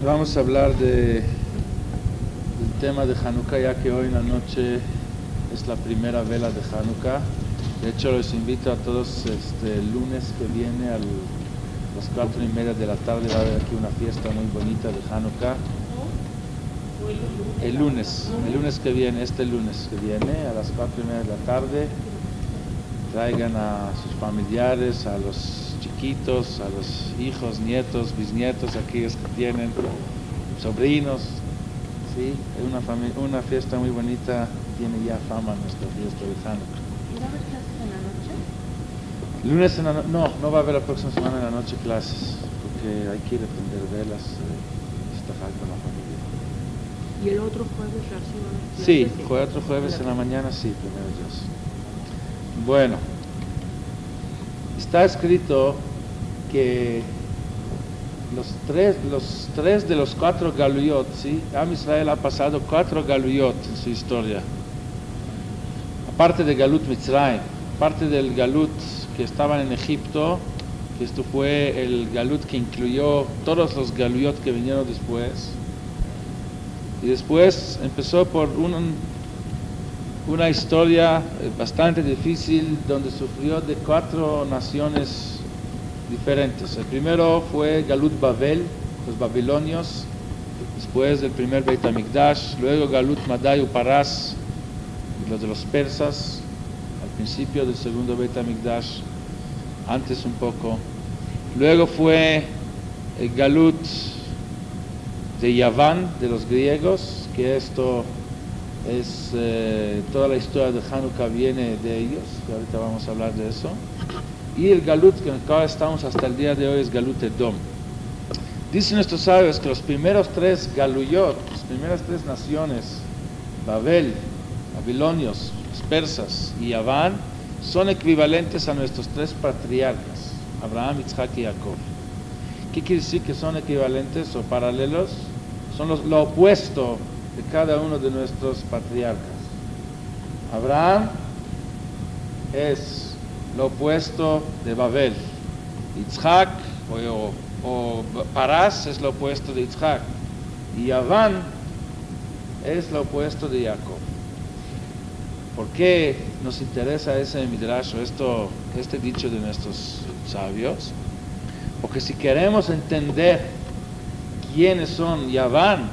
Vamos a hablar del tema de Hanukkah, ya que hoy en la noche es la primera vela de Hanukkah. De hecho, los invito a todos el lunes que viene a las 4:30 de la tarde. Va a haber aquí una fiesta muy bonita de Hanukkah. El lunes que viene, este lunes que viene, a las 4:30 de la tarde, traigan a sus familiares, a los chiquitos, a los hijos, nietos, bisnietos, aquellos que tienen sobrinos. Sí, es una fiesta muy bonita, tiene ya fama nuestra fiesta de Hanukkah. ¿Y va a haber clases en la noche? Lunes en la no va a haber la próxima semana en la noche clases, porque hay que ir a prender velas, festejar con la familia. ¿Y el otro jueves reciben clases? Sí, otro jueves en la mañana, sí, primero Dios. Bueno, está escrito que los tres de los 4 galuyot, ¿sí? Am Israel ha pasado 4 galuyot en su historia. Aparte de Galut Mitzrayim, aparte del Galut que estaban en Egipto, que esto fue el Galut que incluyó todos los galuyot que vinieron después. Y después empezó por una historia bastante difícil, donde sufrió de 4 naciones diferentes. El primero fue Galut Babel, los babilonios, después del primer Beit HaMikdash, luego Galut Madai Uparas, los de los persas, al principio del segundo Beit HaMikdash, antes un poco. Luego fue el Galut de Yaván, de los griegos, que esto es toda la historia de Hanukkah viene de ellos, que ahorita vamos a hablar de eso. Y el Galut que acá estamos hasta el día de hoy es Galut Edom. Dicen nuestros sabios que los primeros 3 galuyot, las primeras 3 naciones, Babel, babilonios, los persas y Yaván, son equivalentes a nuestros 3 patriarcas, Abraham, Isaac y Jacob. ¿Qué quiere decir que son equivalentes o paralelos? Son lo opuesto de cada uno de nuestros patriarcas. Abraham es lo opuesto de Babel. Isaac o Parás es lo opuesto de Isaac. Y Yaván es lo opuesto de Jacob. ¿Por qué nos interesa ese midrash o este dicho de nuestros sabios? Porque si queremos entender quiénes son Yaván,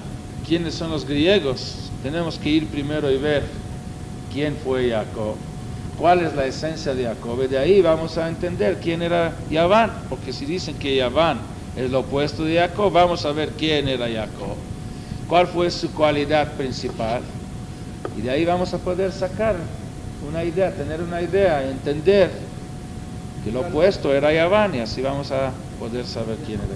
quiénes son los griegos, tenemos que ir primero y ver quién fue Jacob, cuál es la esencia de Jacob, y de ahí vamos a entender quién era Yaván, porque si dicen que Yaván es lo opuesto de Jacob, vamos a ver quién era Jacob, cuál fue su cualidad principal, y de ahí vamos a poder sacar una idea, tener una idea, entender que lo opuesto era Yaván, y así vamos a poder saber quién era.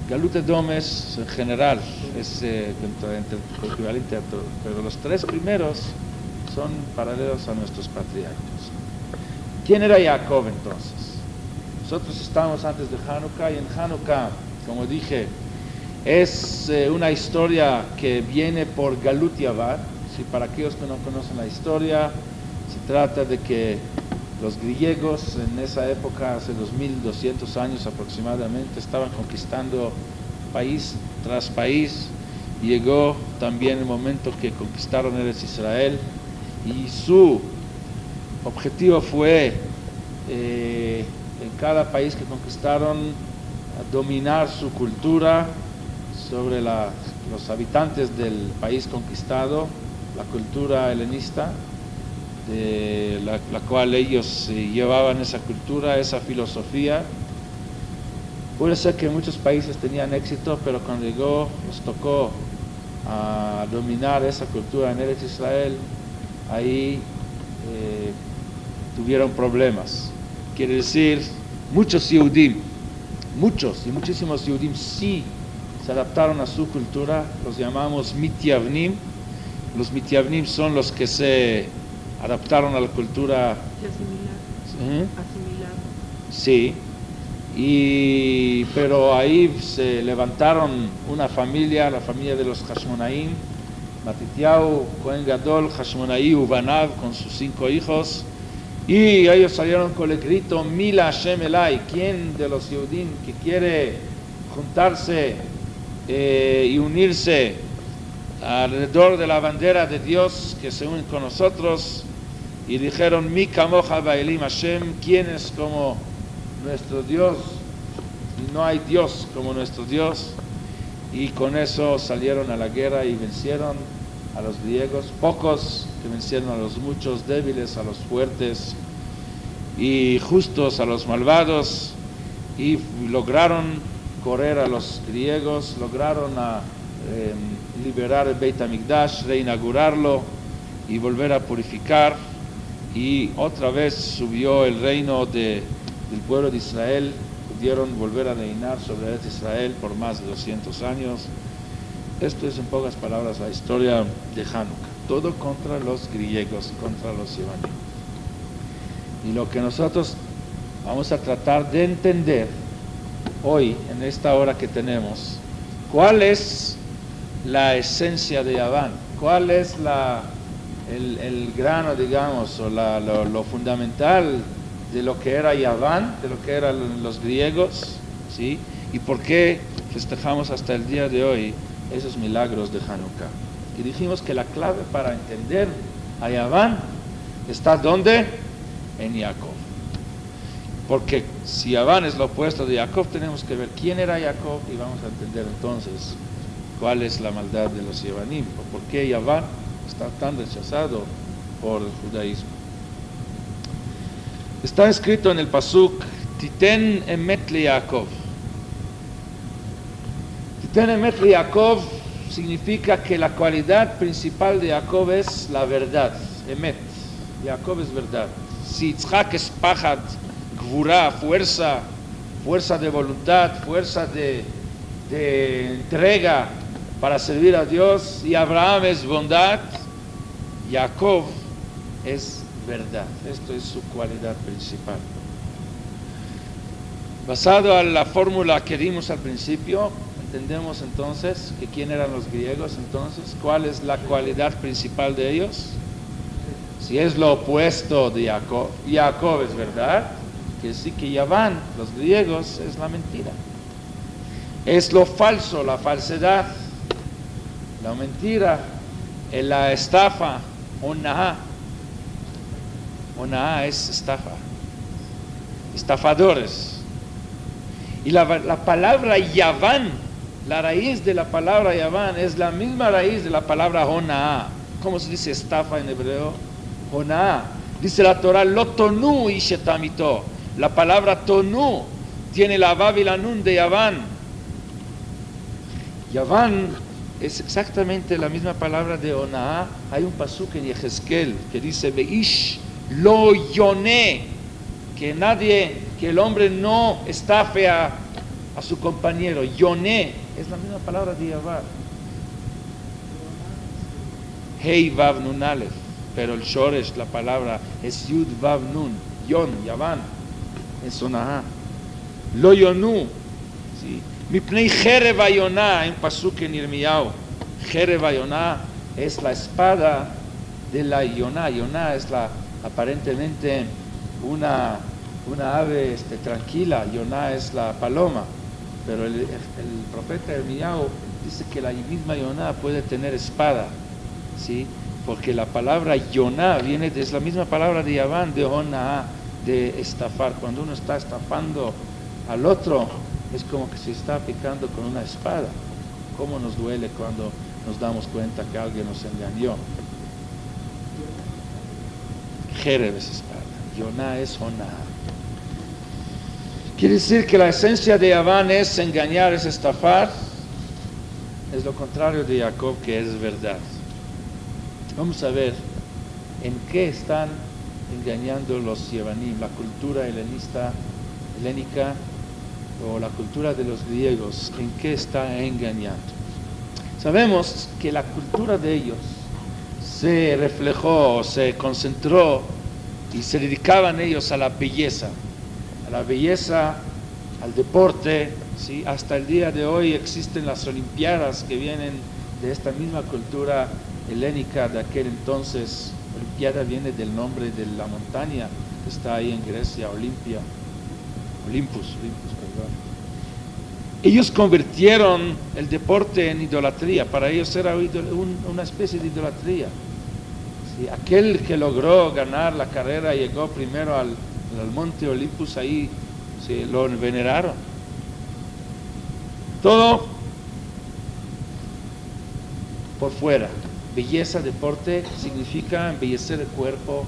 Galut Edom es en general, es equivalente a todo, pero los 3 primeros son paralelos a nuestros patriarcas. ¿Quién era Jacob entonces? Nosotros estamos antes de Hanukkah, y en Hanukkah, como dije, es una historia que viene por Galut Yaván. ¿Sí? Para aquellos que no conocen la historia, se trata de que los griegos en esa época, hace 2200 años aproximadamente, estaban conquistando país tras país. Llegó también el momento que conquistaron Eretz Israel, y su objetivo fue en cada país que conquistaron dominar su cultura sobre los habitantes del país conquistado, la cultura helenista, de la cual ellos llevaban esa cultura, esa filosofía. Puede ser que muchos países tenían éxito, pero cuando les tocó a dominar esa cultura en Eretz Israel, ahí tuvieron problemas. Quiere decir, muchos muchísimos Yehudim sí se adaptaron a su cultura, los llamamos Mityavnim. Los Mityavnim son los que se adaptaron a la cultura. Asimilar. Sí. Pero ahí se levantaron una familia, la familia de los Hashmonaim, Matityahu, Cohen Gadol, Hashmonaí, Ubanav, con sus 5 hijos, Y ellos salieron con el grito, Mila Hashem Elai, ¿quién de los Yehudim que quiere juntarse y unirse alrededor de la bandera de Dios, que se unen con nosotros? Y dijeron, Mi kamoja ba'elim Hashem, ¿quién es como nuestro Dios? Y no hay Dios como nuestro Dios. Y con eso salieron a la guerra y vencieron a los griegos, pocos que vencieron a los muchos, débiles a los fuertes, y justos a los malvados, y lograron correr a los griegos, lograron liberar el Beit HaMikdash, reinaugurarlo y volver a purificar, y otra vez subió el reino del pueblo de Israel. Pudieron volver a reinar sobre Israel por más de 200 años. Esto es en pocas palabras la historia de Hanukkah. Todo contra los griegos, contra los Yevanim. Y lo que nosotros vamos a tratar de entender hoy, en esta hora que tenemos, ¿cuál es la esencia de Yaván? ¿Cuál es el grano, digamos, o lo fundamental de lo que era Yaván, de lo que eran los griegos, ¿sí? Y por qué festejamos hasta el día de hoy esos milagros de Hanukkah? Y dijimos que la clave para entender a Yaván está ¿dónde? En Jacob. Porque si Yaván es lo opuesto de Jacob, tenemos que ver quién era Jacob y vamos a entender entonces cuál es la maldad de los Yevanim, o por qué Yaván está tan rechazado por el judaísmo. Está escrito en el pasuk, Titen emet le Jacob. Titen emet le Jacob significa que la cualidad principal de Jacob es la verdad. Emet. Jacob es verdad. Si Yitzhak es pajad, gvura, fuerza de voluntad, fuerza de entrega para servir a Dios, y Abraham es bondad, Jacob es verdad. Esto es su cualidad principal. Basado en la fórmula que dimos al principio, entendemos entonces que quién eran los griegos. Entonces, ¿cuál es la cualidad principal de ellos? Si es lo opuesto de Jacob, Jacob es verdad, que sí que Yaván, los griegos, es la mentira. Es lo falso, la falsedad, la mentira, la estafa, onahá. Onahá es estafa, estafadores. Y la palabra Yaván, la raíz de la palabra Yaván es la misma raíz de la palabra onahá. ¿Cómo se dice estafa en hebreo? Onahá. Dice la Torah, lo tonu y shetamito. La palabra tonu tiene la vav y la nun de Yaván. Yaván es exactamente la misma palabra de onahá. Hay un pasuk en Yehezkel que dice, Veish lo yoné, que el hombre no estafe a su compañero. Yoné es la misma palabra de Yaván. Hei vav nun alef, pero el shoresh, la palabra, es yud vav nun, yon, Yaván, es onahá. Lo yonu, ¿sí? Mipnei jerev hayoná, en pasuk en Yirmiyahu. Jerev hayoná es la espada de la Yoná. Yoná es aparentemente una ave tranquila. Yoná es la paloma, pero el profeta Yirmiyahu dice que la misma Yoná puede tener espada, ¿sí? Porque la palabra Yoná es la misma palabra de Yaván, de Onahá, de estafar. Cuando uno está estafando al otro, es como que se está picando con una espada. ¿Cómo nos duele cuando nos damos cuenta que alguien nos engañó? Jereb es espada, Yoná es Onahá. Quiere decir que la esencia de Yaván es engañar, es estafar. Es lo contrario de Jacob, que es verdad. Vamos a ver en qué están engañando los Yevanim, la cultura helénica o la cultura de los griegos, en qué está engañando. Sabemos que la cultura de ellos se reflejó, se concentró y se dedicaban ellos a la belleza, al deporte, ¿sí? Hasta el día de hoy existen las olimpiadas que vienen de esta misma cultura helénica de aquel entonces. Olimpiada viene del nombre de la montaña que está ahí en Grecia, Olympus, perdón. Ellos convirtieron el deporte en idolatría. Para ellos era una especie de idolatría. Sí, aquel que logró ganar la carrera llegó primero al monte Olympus, ahí se lo veneraron. Todo por fuera. Belleza, deporte, significa embellecer el cuerpo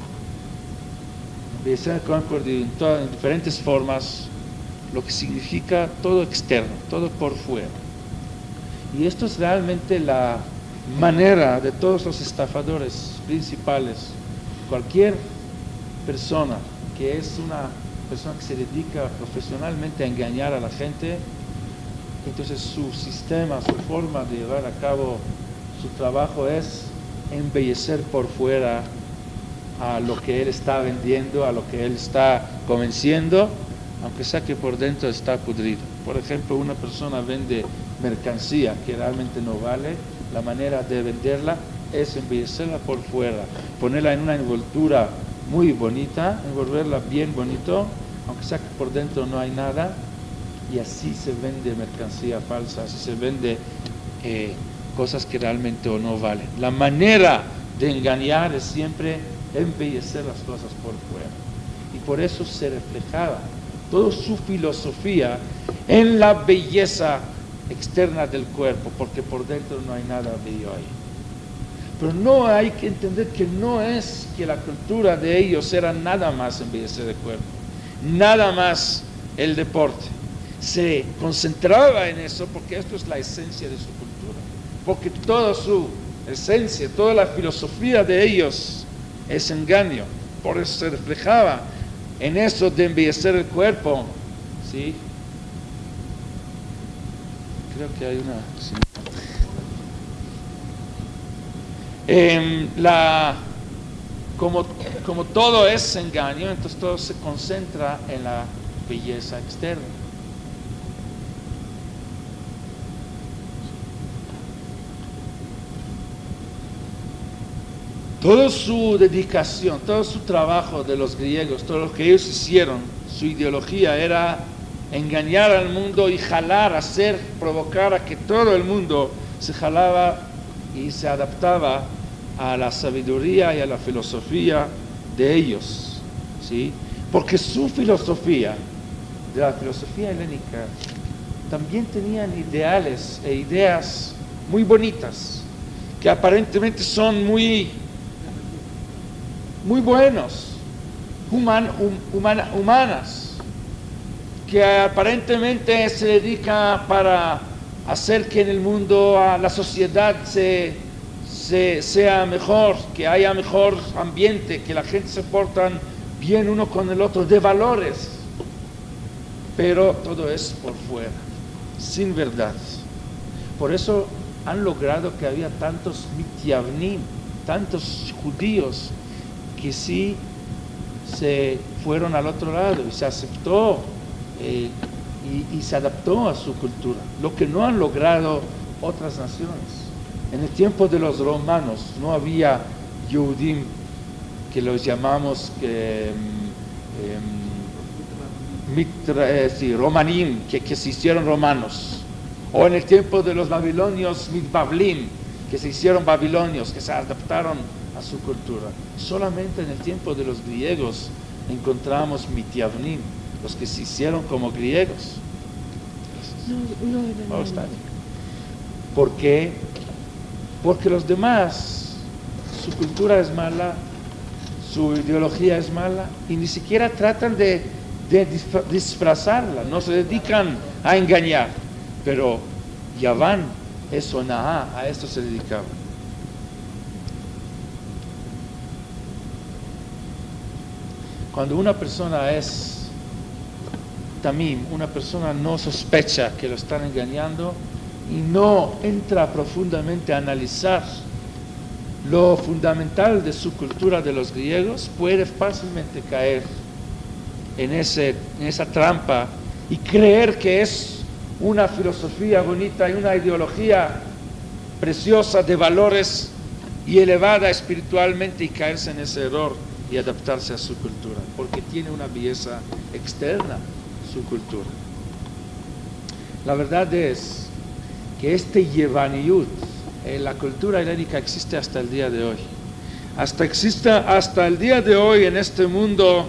en diferentes formas, lo que significa todo externo, todo por fuera. Y esto es realmente la manera de todos los estafadores principales. Cualquier persona que es una persona que se dedica profesionalmente a engañar a la gente, entonces su sistema, su forma de llevar a cabo su trabajo es embellecer por fuera a lo que él está vendiendo, a lo que él está convenciendo, aunque sea que por dentro está pudrido. Por ejemplo, una persona vende mercancía que realmente no vale, la manera de venderla es embellecerla por fuera, ponerla en una envoltura muy bonita, envolverla bien bonito, aunque sea que por dentro no hay nada, y así se vende mercancía falsa, así se vende cosas que realmente no valen. La manera de engañar es siempre embellecer las cosas por fuera. Y por eso se reflejaba toda su filosofía en la belleza externa del cuerpo, porque por dentro no hay nada bello ahí. Pero no hay que entender que no es que la cultura de ellos era nada más embellecer el cuerpo, nada más el deporte. Se concentraba en eso porque esto es la esencia de su cultura, porque toda su esencia, toda la filosofía de ellos es engaño. Por eso se reflejaba en eso de embellecer el cuerpo, ¿sí? Creo que hay una... Sí. Como todo es engaño, entonces todo se concentra en la belleza externa. Toda su dedicación, todo su trabajo de los griegos, todo lo que ellos hicieron, su ideología era engañar al mundo y jalar, provocar a que todo el mundo se jalaba y se adaptaba a la sabiduría y a la filosofía de ellos, ¿sí? Porque su filosofía, de la filosofía helénica, también tenían ideales e ideas muy bonitas, que aparentemente son muy buenos, humanas, que aparentemente se dedica para hacer que en el mundo la sociedad sea mejor, que haya mejor ambiente, que la gente se portan bien uno con el otro, de valores, pero todo es por fuera, sin verdad. Por eso han logrado que había tantos mityanim, tantos judíos que sí se fueron al otro lado y se aceptó y se adaptó a su cultura, lo que no han logrado otras naciones. En el tiempo de los romanos no había Yehudim, que los llamamos romanim, que se hicieron romanos. O en el tiempo de los babilonios, mitbablim, que se hicieron babilonios, que se adaptaron a su cultura. Solamente en el tiempo de los griegos encontramos mityavnim, los que se hicieron como griegos. ¿Por qué? Porque los demás, su cultura es mala, su ideología es mala, y ni siquiera tratan de disfrazarla, no se dedican a engañar. Pero Yaván, eso Naá, a esto se dedicaba. Cuando una persona es tamim, una persona no sospecha que lo están engañando y no entra profundamente a analizar lo fundamental de su cultura de los griegos, puede fácilmente caer en esa trampa y creer que es una filosofía bonita y una ideología preciosa de valores y elevada espiritualmente, y caerse en ese error y adaptarse a su cultura, porque tiene una belleza externa su cultura. La verdad es que este Yevaniyut, la cultura helénica existe hasta el día de hoy. Hasta el día de hoy en este mundo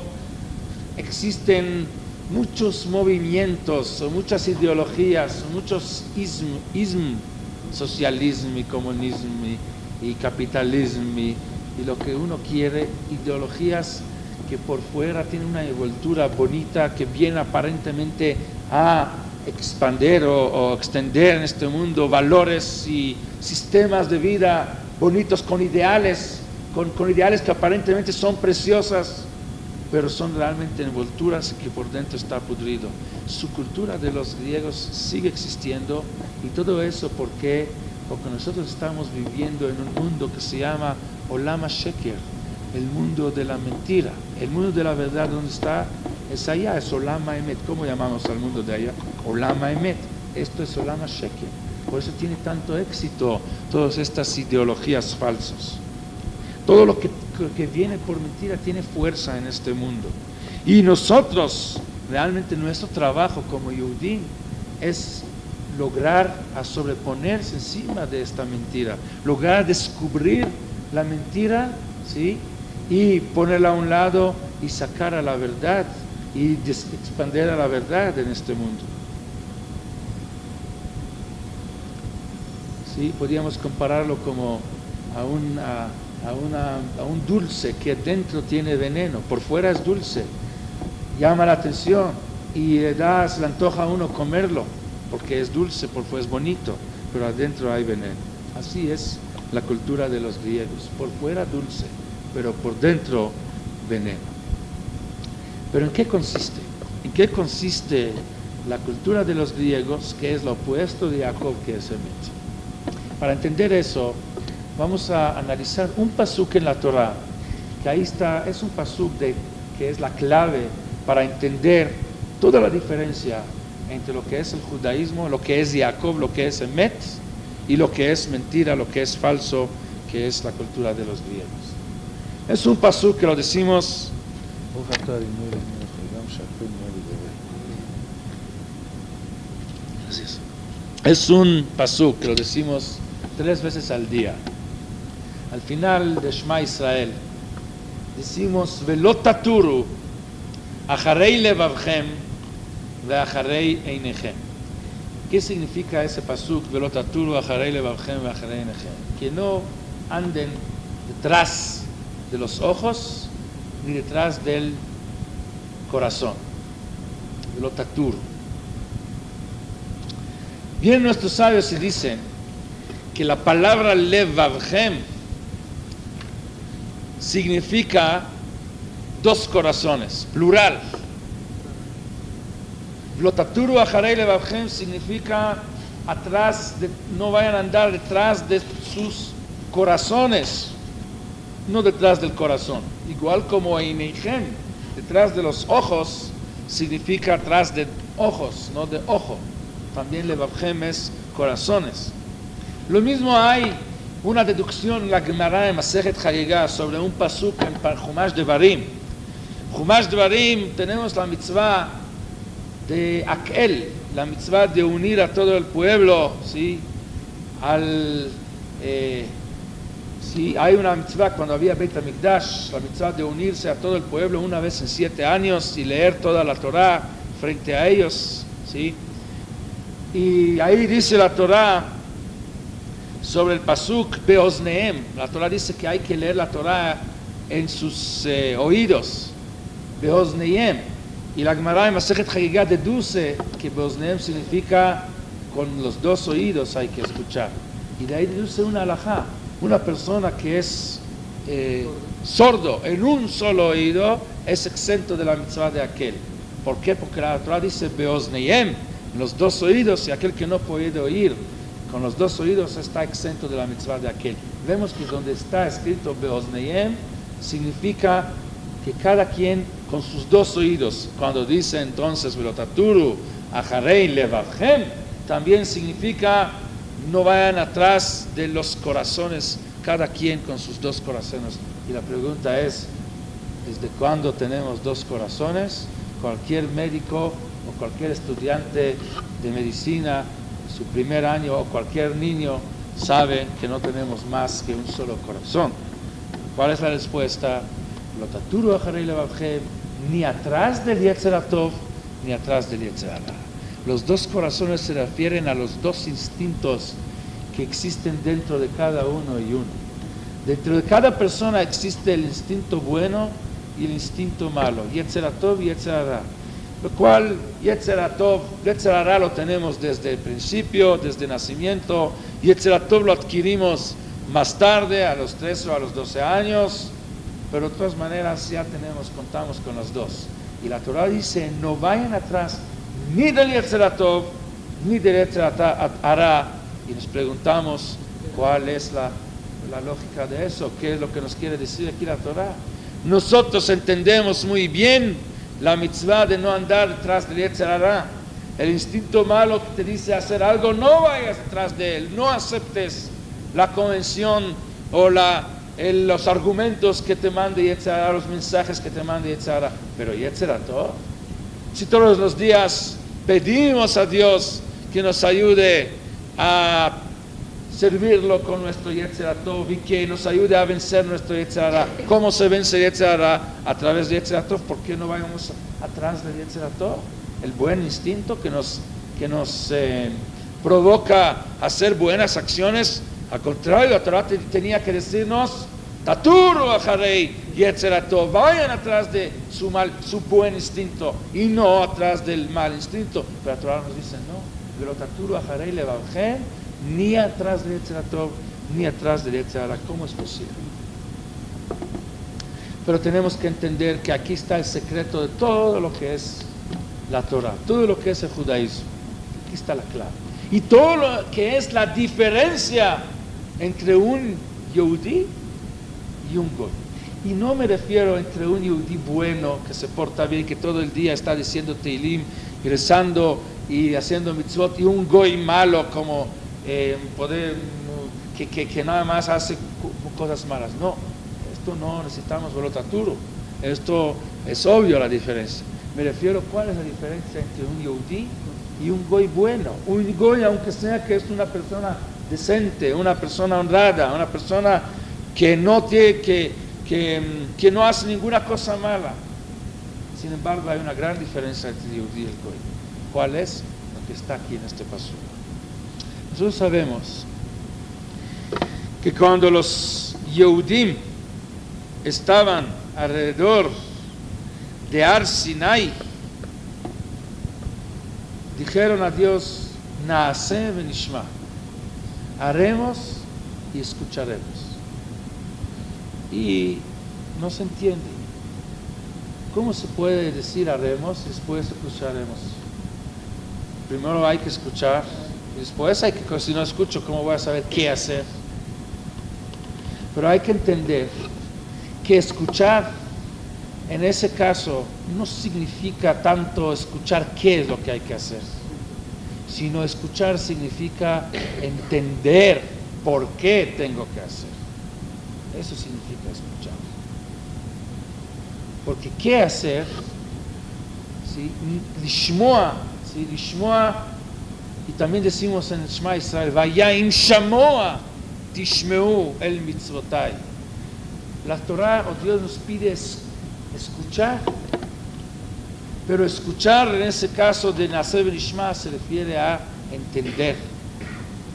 existen muchos movimientos, muchas ideologías, muchos socialismo y comunismo y capitalismo y lo que uno quiere, ideologías que por fuera tienen una envoltura bonita, que viene aparentemente a expandir o extender en este mundo valores y sistemas de vida bonitos con ideales que aparentemente son preciosas, pero son realmente envolturas que por dentro está podrido. Su cultura de los griegos sigue existiendo, y todo eso porque nosotros estamos viviendo en un mundo que se llama Olam HaSheker, el mundo de la mentira, el mundo de la verdad. ¿Dónde está? Es allá, es Olam HaEmet. ¿Cómo llamamos al mundo de allá? Olam HaEmet. Esto es Olam HaSheker. Por eso tiene tanto éxito todas estas ideologías falsas. Todo lo que viene por mentira tiene fuerza en este mundo. Y nosotros, realmente nuestro trabajo como Yehudim es lograr a sobreponerse encima de esta mentira, lograr descubrir la mentira, ¿sí? Y ponerla a un lado y sacar a la verdad y expandir a la verdad en este mundo. ¿Sí? Podríamos compararlo como a un dulce que dentro tiene veneno, por fuera es dulce, llama la atención y se le antoja a uno comerlo, porque es dulce, por fuera es bonito, pero adentro hay veneno. Así es la cultura de los griegos, por fuera dulce, pero por dentro veneno. ¿Pero en qué consiste? ¿En qué consiste la cultura de los griegos, que es lo opuesto de Jacob, que es Emet? Para entender eso, vamos a analizar un pasuk en la Torah, que ahí está, es un pasuk que es la clave para entender toda la diferencia entre lo que es el judaísmo, lo que es Jacob, lo que es Emet, y lo que es mentira, lo que es falso, que es la cultura de los griegos. Es un pasuk que lo decimos, es un pasuk que lo decimos 3 veces al día. Al final de Shema Israel decimos Velo taturu acharei levavchem veacharei einechem. ¿Qué significa ese pasuk Velo taturu acharei levavchem veacharei einechem? Que no anden detrás de los ojos ni detrás del corazón. Velo taturu. Vienen nuestros sabios y dicen que la palabra levavchem significa 2 corazones, plural. Lotaturu acharei levavchem significa no vayan a andar detrás de sus corazones, no detrás del corazón. Igual como einechem, detrás de los ojos, significa atrás de ojos, no de ojo. También levavchem es corazones. Lo mismo hay una deducción en la Gemara en Masejet Hagigah sobre un pasuk en Chumash Devarim. Chumash Devarim tenemos la mitzvah de Akel, la mitzvah de unir a todo el pueblo, ¿sí? Sí, hay una mitzvah cuando había Beit HaMikdash, la mitzvah de unirse a todo el pueblo una vez en 7 años y leer toda la Torah frente a ellos, ¿sí? Y ahí dice la Torah sobre el pasuk Beozneem. La Torah dice que hay que leer la Torah en sus oídos, Beozneem. Y la Gemara en Masejet Hagigah deduce que Beozneem significa con los 2 oídos hay que escuchar. Y de ahí deduce una halajá. Una persona que es sordo en un solo oído es exento de la mitzvah de aquel. ¿Por qué? Porque la Torah dice Beozneem, los 2 oídos, y aquel que no puede oír con los 2 oídos está exento de la mitzvah de aquel. Vemos que donde está escrito Beozneem significa que cada quien con sus 2 oídos, cuando dice entonces Velotaturu acharei levavchem, también significa no vayan atrás de los corazones, cada quien con sus 2 corazones. Y la pregunta es, desde cuando tenemos dos corazones, cualquier médico o cualquier estudiante de medicina, su primer año, o cualquier niño sabe que no tenemos más que un solo corazón. ¿Cuál es la respuesta? Lo taturu acharei levavchem, ni atrás del Yetzer Hatov, ni atrás del Yetzer Hara. Los dos corazones se refieren a los dos instintos que existen dentro de cada uno y uno. Dentro de cada persona existe el instinto bueno y el instinto malo, Yetzer Hatov y Yetzer Hara. Lo cual, Yetzer Hatov, Yetzer Hara lo tenemos desde el principio, desde el nacimiento. Yetzer Hatov lo adquirimos más tarde, a los 13 o a los 12 años, pero de todas maneras ya contamos con los dos. Y la Torah dice, no vayan atrás ni del Yetzer Hatov, ni del Yetzer Hara. Y nos preguntamos, ¿cuál es la lógica de eso? ¿Qué es lo que nos quiere decir aquí la Torah? Nosotros entendemos muy bien la mitzvah de no andar detrás del Yetzer Hara. El instinto malo que te dice hacer algo, no vayas detrás de él, no aceptes la convención o los argumentos que te mande Yetzer Hara, los mensajes que te mande Yetzer Hara. Pero Yetzer Hatov, si todos los días pedimos a Dios que nos ayude a servirlo con nuestro Yetzer Hatov y que nos ayude a vencer nuestro Yetzer Hara. ¿Cómo se vence Yetzer Hara? A través de Yetzer Hatov. ¿Por qué no vayamos atrás del Yetzer Hatov? El buen instinto que nos provoca hacer buenas acciones. Al contrario, la Torah tenía que decirnos, Taturu acharei Yetzer Hatov, vayan atrás de su buen instinto y no atrás del mal instinto. Pero la Torah nos dice, no, pero Taturu acharei levavchem, ni atrás de Yetzer Hatov, ni atrás de Yetzer Hara. ¿Cómo es posible? Pero tenemos que entender que aquí está el secreto de todo lo que es la Torah, todo lo que es el judaísmo. Aquí está la clave. Y todo lo que es la diferencia entre un Yehudí y un Goy. Y no me refiero entre un Yehudí bueno, que se porta bien, que todo el día está diciendo Teilim, y rezando y haciendo mitzvot, y un Goy malo como que nada más hace cosas malas. No, esto no necesitamos volotaturo. Esto es obvio la diferencia. Me refiero cuál es la diferencia entre un Yehudí y un Goy bueno. Un Goy, aunque sea que es una persona decente, una persona honrada, una persona que no tiene, que no hace ninguna cosa mala. Sin embargo, hay una gran diferencia entre el Yehudí y el Goy. ¿Cuál es? Lo que está aquí en este paso. Nosotros sabemos que cuando los Yehudim estaban alrededor de Har Sinai, dijeron a Dios, Naaseh venishma, haremos y escucharemos. Y no se entiende. ¿Cómo se puede decir haremos y después escucharemos? Primero hay que escuchar, y después hay que, si no escucho, ¿cómo voy a saber qué hacer? Pero hay que entender que escuchar en ese caso no significa tanto escuchar qué es lo que hay que hacer, sino escuchar significa entender por qué tengo que hacer. Eso significa escuchar. Porque qué hacer, ¿sí? Lishmoa, ¿sí? Lishmoa, y también decimos en Shema Israel, Vaya'im shamoa tishmeu el mitzvotai. La Torah, o Dios nos pide escuchar, pero escuchar en ese caso de Naaseh venishma se refiere a entender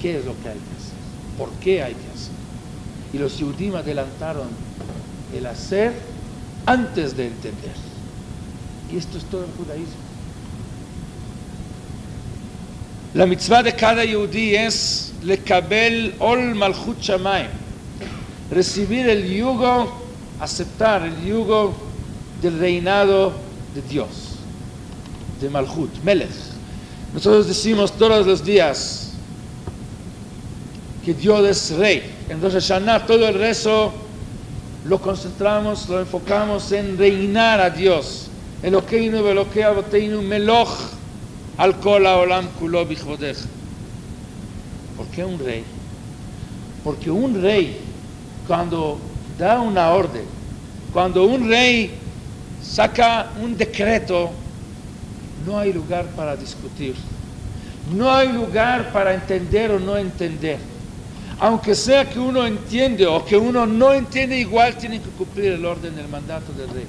qué es lo que hay que hacer, por qué hay que hacer. Y los Yehudim adelantaron el hacer antes de entender. Y esto es todo el judaísmo. La mitzvah de cada Yehudí es lekabel ol malchut shamayim, recibir el yugo, aceptar el yugo del reinado de Dios, de Malchut, Melech. Nosotros decimos todos los días que Dios es rey. Entonces Shana, todo el rezo lo concentramos, lo enfocamos en reinar a Dios. Elokeinu velokei avoteinu meloch al kol haolam kulo bichvodech. ¿Por qué un rey? Porque un rey, cuando da una orden, cuando un rey saca un decreto, no hay lugar para discutir, no hay lugar para entender o no entender. Aunque sea que uno entiende o que uno no entiende, igual tiene que cumplir el orden del mandato del rey.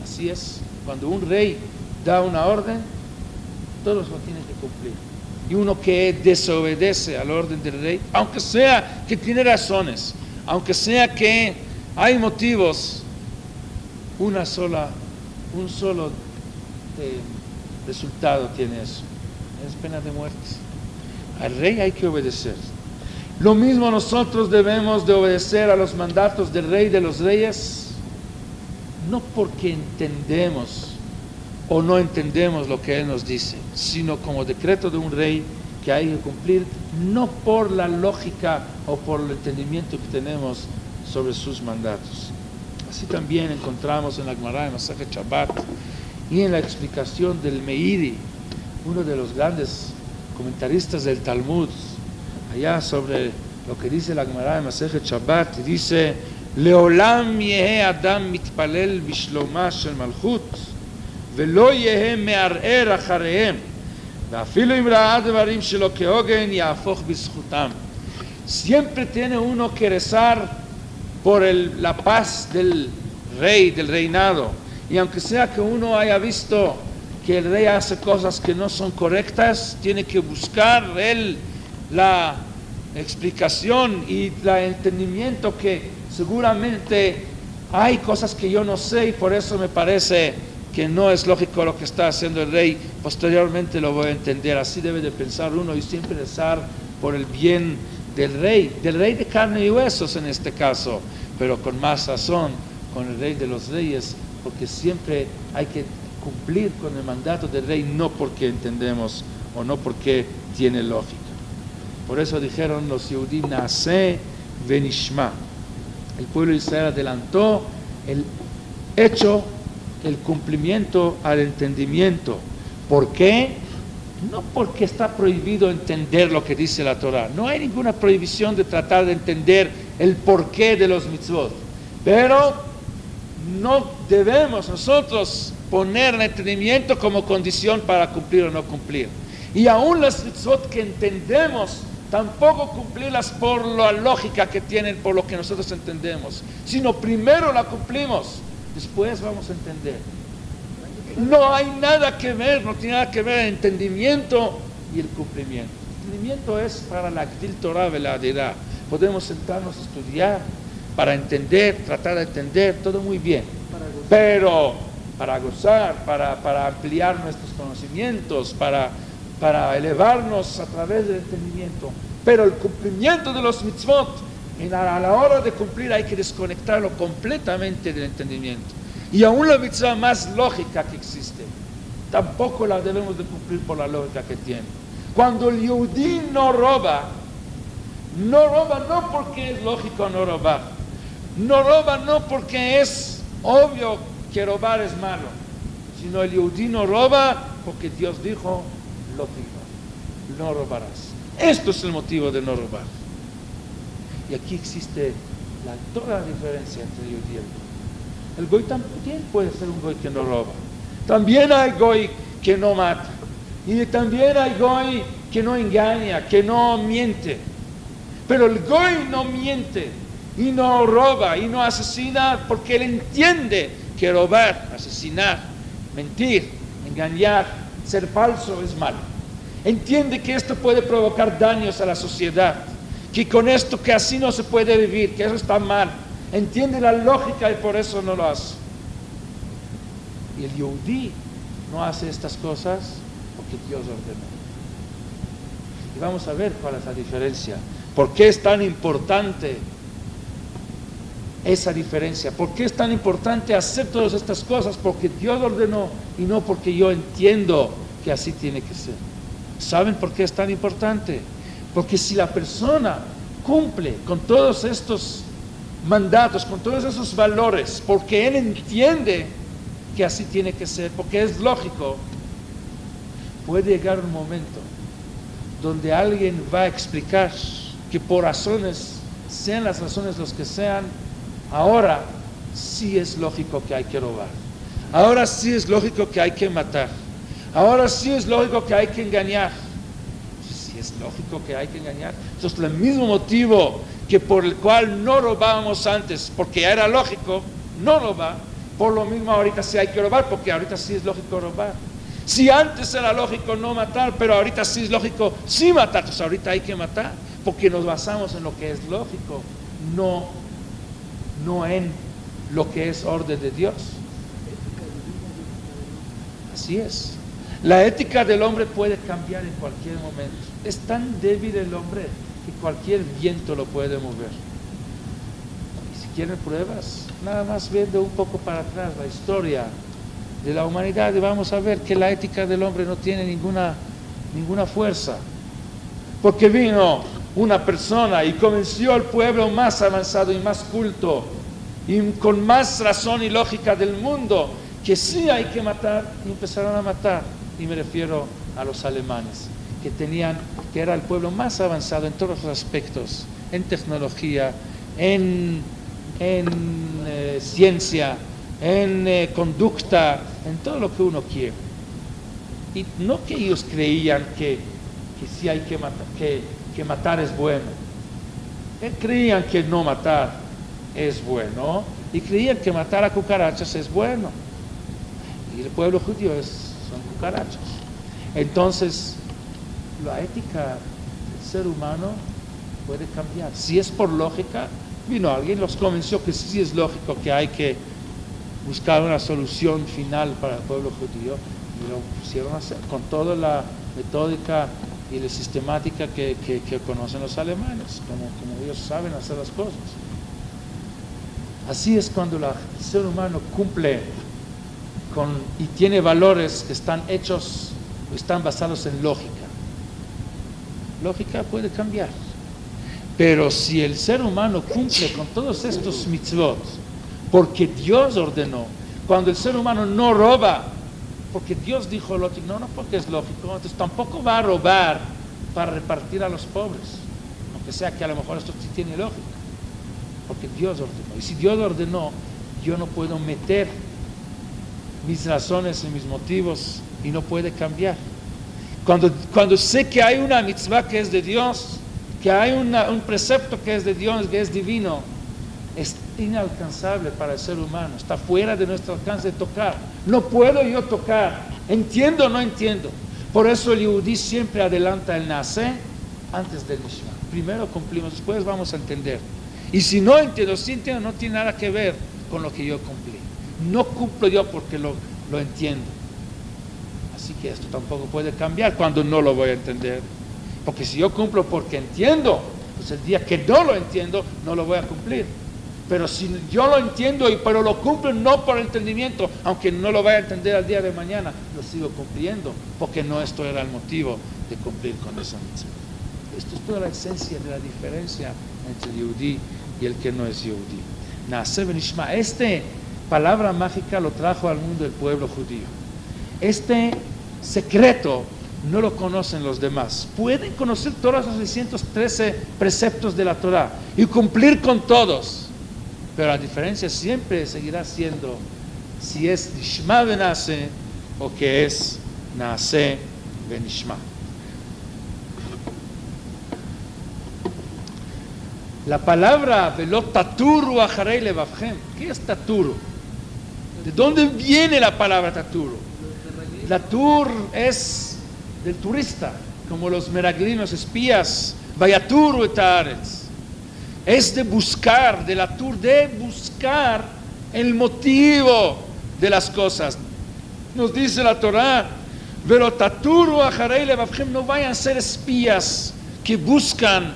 Así es, cuando un rey da una orden, todos lo tienen que cumplir. Y uno que desobedece al orden del rey, aunque sea que tiene razones, aunque sea que hay motivos, un solo resultado tiene eso, es pena de muerte. Al rey hay que obedecer. Lo mismo nosotros debemos de obedecer a los mandatos del rey de los reyes, no porque entendemos o no entendemos lo que él nos dice, sino como decreto de un rey que hay que cumplir, no por la lógica o por el entendimiento que tenemos sobre sus mandatos. Así también encontramos en la Gemara de Masejet Shabbat y en la explicación del Meiri, uno de los grandes comentaristas del Talmud, allá sobre lo que dice la Gemara de Masejet Shabbat, dice: Leolam yehe adam mitpalel bishloma shel malchut velo yehe me'arer acharehem ve'afilu im ra'a devarim shelo kehogen ya'afoch bizchutam. Siempre tiene uno que rezar por la paz del rey, del reinado, y aunque sea que uno haya visto que el rey hace cosas que no son correctas, tiene que buscar él la explicación y el entendimiento que seguramente hay cosas que yo no sé y por eso me parece que no es lógico lo que está haciendo el rey. Posteriormente lo voy a entender. Así debe de pensar uno y siempre rezar por el bien del rey de carne y huesos en este caso, pero con más razón con el rey de los reyes, porque siempre hay que cumplir con el mandato del rey, no porque entendemos o no porque tiene lógica. Por eso dijeron los Yehudim: Naaseh venishma. El pueblo de Israel adelantó el hecho, el cumplimiento al entendimiento. ¿Por qué? No porque está prohibido entender lo que dice la Torah. No hay ninguna prohibición de tratar de entender el porqué de los mitzvot. Pero no debemos nosotros poner el entendimiento como condición para cumplir o no cumplir. Y aún las mitzvot que entendemos, tampoco cumplirlas por la lógica que tienen, por lo que nosotros entendemos, sino primero la cumplimos, después vamos a entender. No hay nada que ver, no tiene nada que ver el entendimiento y el cumplimiento. El entendimiento es para la Gdil Torah Veladirá. Podemos sentarnos a estudiar para entender, tratar de entender, todo muy bien. Pero para gozar, para ampliar nuestros conocimientos, para elevarnos a través del entendimiento. Pero el cumplimiento de los mitzvot, a la hora de cumplir hay que desconectarlo completamente del entendimiento. Y aún la mitzvah más lógica que existe, tampoco la debemos de cumplir por la lógica que tiene. Cuando el Yehudí no roba no porque es lógico no robar, no porque es obvio que robar es malo, sino el Yehudí no roba porque Dios dijo: no robarás. Esto es el motivo de no robar. Y aquí existe toda la diferencia entre el Yehudí y el Goy. El Goy también puede ser un Goy que no roba. También hay Goy que no mata. Y también hay Goy que no engaña, que no miente. Pero el Goy no miente y no roba y no asesina porque él entiende que robar, asesinar, mentir, engañar, ser falso es malo. Entiende que esto puede provocar daños a la sociedad, que con esto que así no se puede vivir, que eso está mal. Entiende la lógica y por eso no lo hace. Y el Yehudí no hace estas cosas porque Dios ordenó. Y vamos a ver cuál es la diferencia. ¿Por qué es tan importante esa diferencia? ¿Por qué es tan importante hacer todas estas cosas? Porque Dios ordenó y no porque yo entiendo que así tiene que ser. ¿Saben por qué es tan importante? Porque si la persona cumple con todos estos mandatos, con todos esos valores, porque él entiende que así tiene que ser, porque es lógico, puede llegar un momento donde alguien va a explicar que por razones, sean las razones los que sean, ahora sí es lógico que hay que robar. Ahora sí es lógico que hay que matar. Ahora sí es lógico que hay que engañar. Si es lógico que hay que engañar, entonces el mismo motivo que por el cual no robábamos antes, porque ya era lógico no robar, por lo mismo ahorita sí hay que robar, porque ahorita sí es lógico robar. Si antes era lógico no matar, pero ahorita sí es lógico sí matar, entonces ahorita hay que matar, porque nos basamos en lo que es lógico, no en lo que es orden de Dios. Así es. La ética del hombre puede cambiar en cualquier momento. Es tan débil el hombre que cualquier viento lo puede mover. Y si quieren pruebas, nada más viendo un poco para atrás la historia de la humanidad, y vamos a ver que la ética del hombre no tiene ninguna fuerza. Porque vino una persona y convenció al pueblo más avanzado y más culto y con más razón y lógica del mundo que sí hay que matar, y empezaron a matar. Y me refiero a los alemanes, que era el pueblo más avanzado en todos los aspectos, en tecnología, en ciencia, en conducta, en todo lo que uno quiere. Y no que ellos creían que sí hay que matar, que matar es bueno. Creían que no matar es bueno, y creían que matar a cucarachas es bueno. Y el pueblo judío son cucarachas. Entonces, la ética del ser humano puede cambiar. Si es por lógica, vino alguien, los convenció que sí es lógico que hay que buscar una solución final para el pueblo judío, y lo pusieron a hacer con toda la metódica y la sistemática que conocen los alemanes, como ellos saben hacer las cosas. Así es cuando el ser humano cumple y tiene valores que están hechos o están basados en lógica. Lógica puede cambiar, pero si el ser humano cumple con todos estos mitzvot porque Dios ordenó, cuando el ser humano no roba porque Dios dijo lógico, no porque es lógico, entonces tampoco va a robar para repartir a los pobres, aunque sea que a lo mejor esto sí tiene lógica, porque Dios ordenó. Y si Dios ordenó, yo no puedo meter mis razones y mis motivos, y no puede cambiar. Cuando sé que hay una mitzvah que es de Dios, que hay un precepto que es de Dios, que es divino, es inalcanzable para el ser humano, está fuera de nuestro alcance de tocar. No puedo yo tocar, entiendo o no entiendo. Por eso el Yehudí siempre adelanta el Naaseh antes del Nishma. Primero cumplimos, después vamos a entender. Y si no entiendo, si entiendo, no tiene nada que ver con lo que yo cumplí. No cumplo yo porque lo entiendo. Así que esto tampoco puede cambiar cuando no lo voy a entender. Porque si yo cumplo porque entiendo, pues el día que no lo entiendo, no lo voy a cumplir. Pero si yo lo entiendo, pero lo cumplo no por entendimiento, aunque no lo vaya a entender al día de mañana, lo sigo cumpliendo, porque no esto era el motivo de cumplir con esa mitzvah. Esto es toda la esencia de la diferencia entre el Yehudí y el que no es Yehudí. Naaseh v'nishma. Esta palabra mágica lo trajo al mundo el pueblo judío. Este secreto no lo conocen los demás. Pueden conocer todos los 613 preceptos de la Torah y cumplir con todos, pero la diferencia siempre seguirá siendo si es Nishma v'Naaseh o que es Naaseh v'Nishma. La palabra Velo taturu acharei levavchem, ¿qué es taturu? ¿De dónde viene la palabra taturu? La tur es del turista, como los meraglinos espías, vayaturu et haaretz. Es de buscar, de la tur, de buscar el motivo de las cosas. Nos dice la Torah, Velo taturu acharei levavchem, no vayan a ser espías que buscan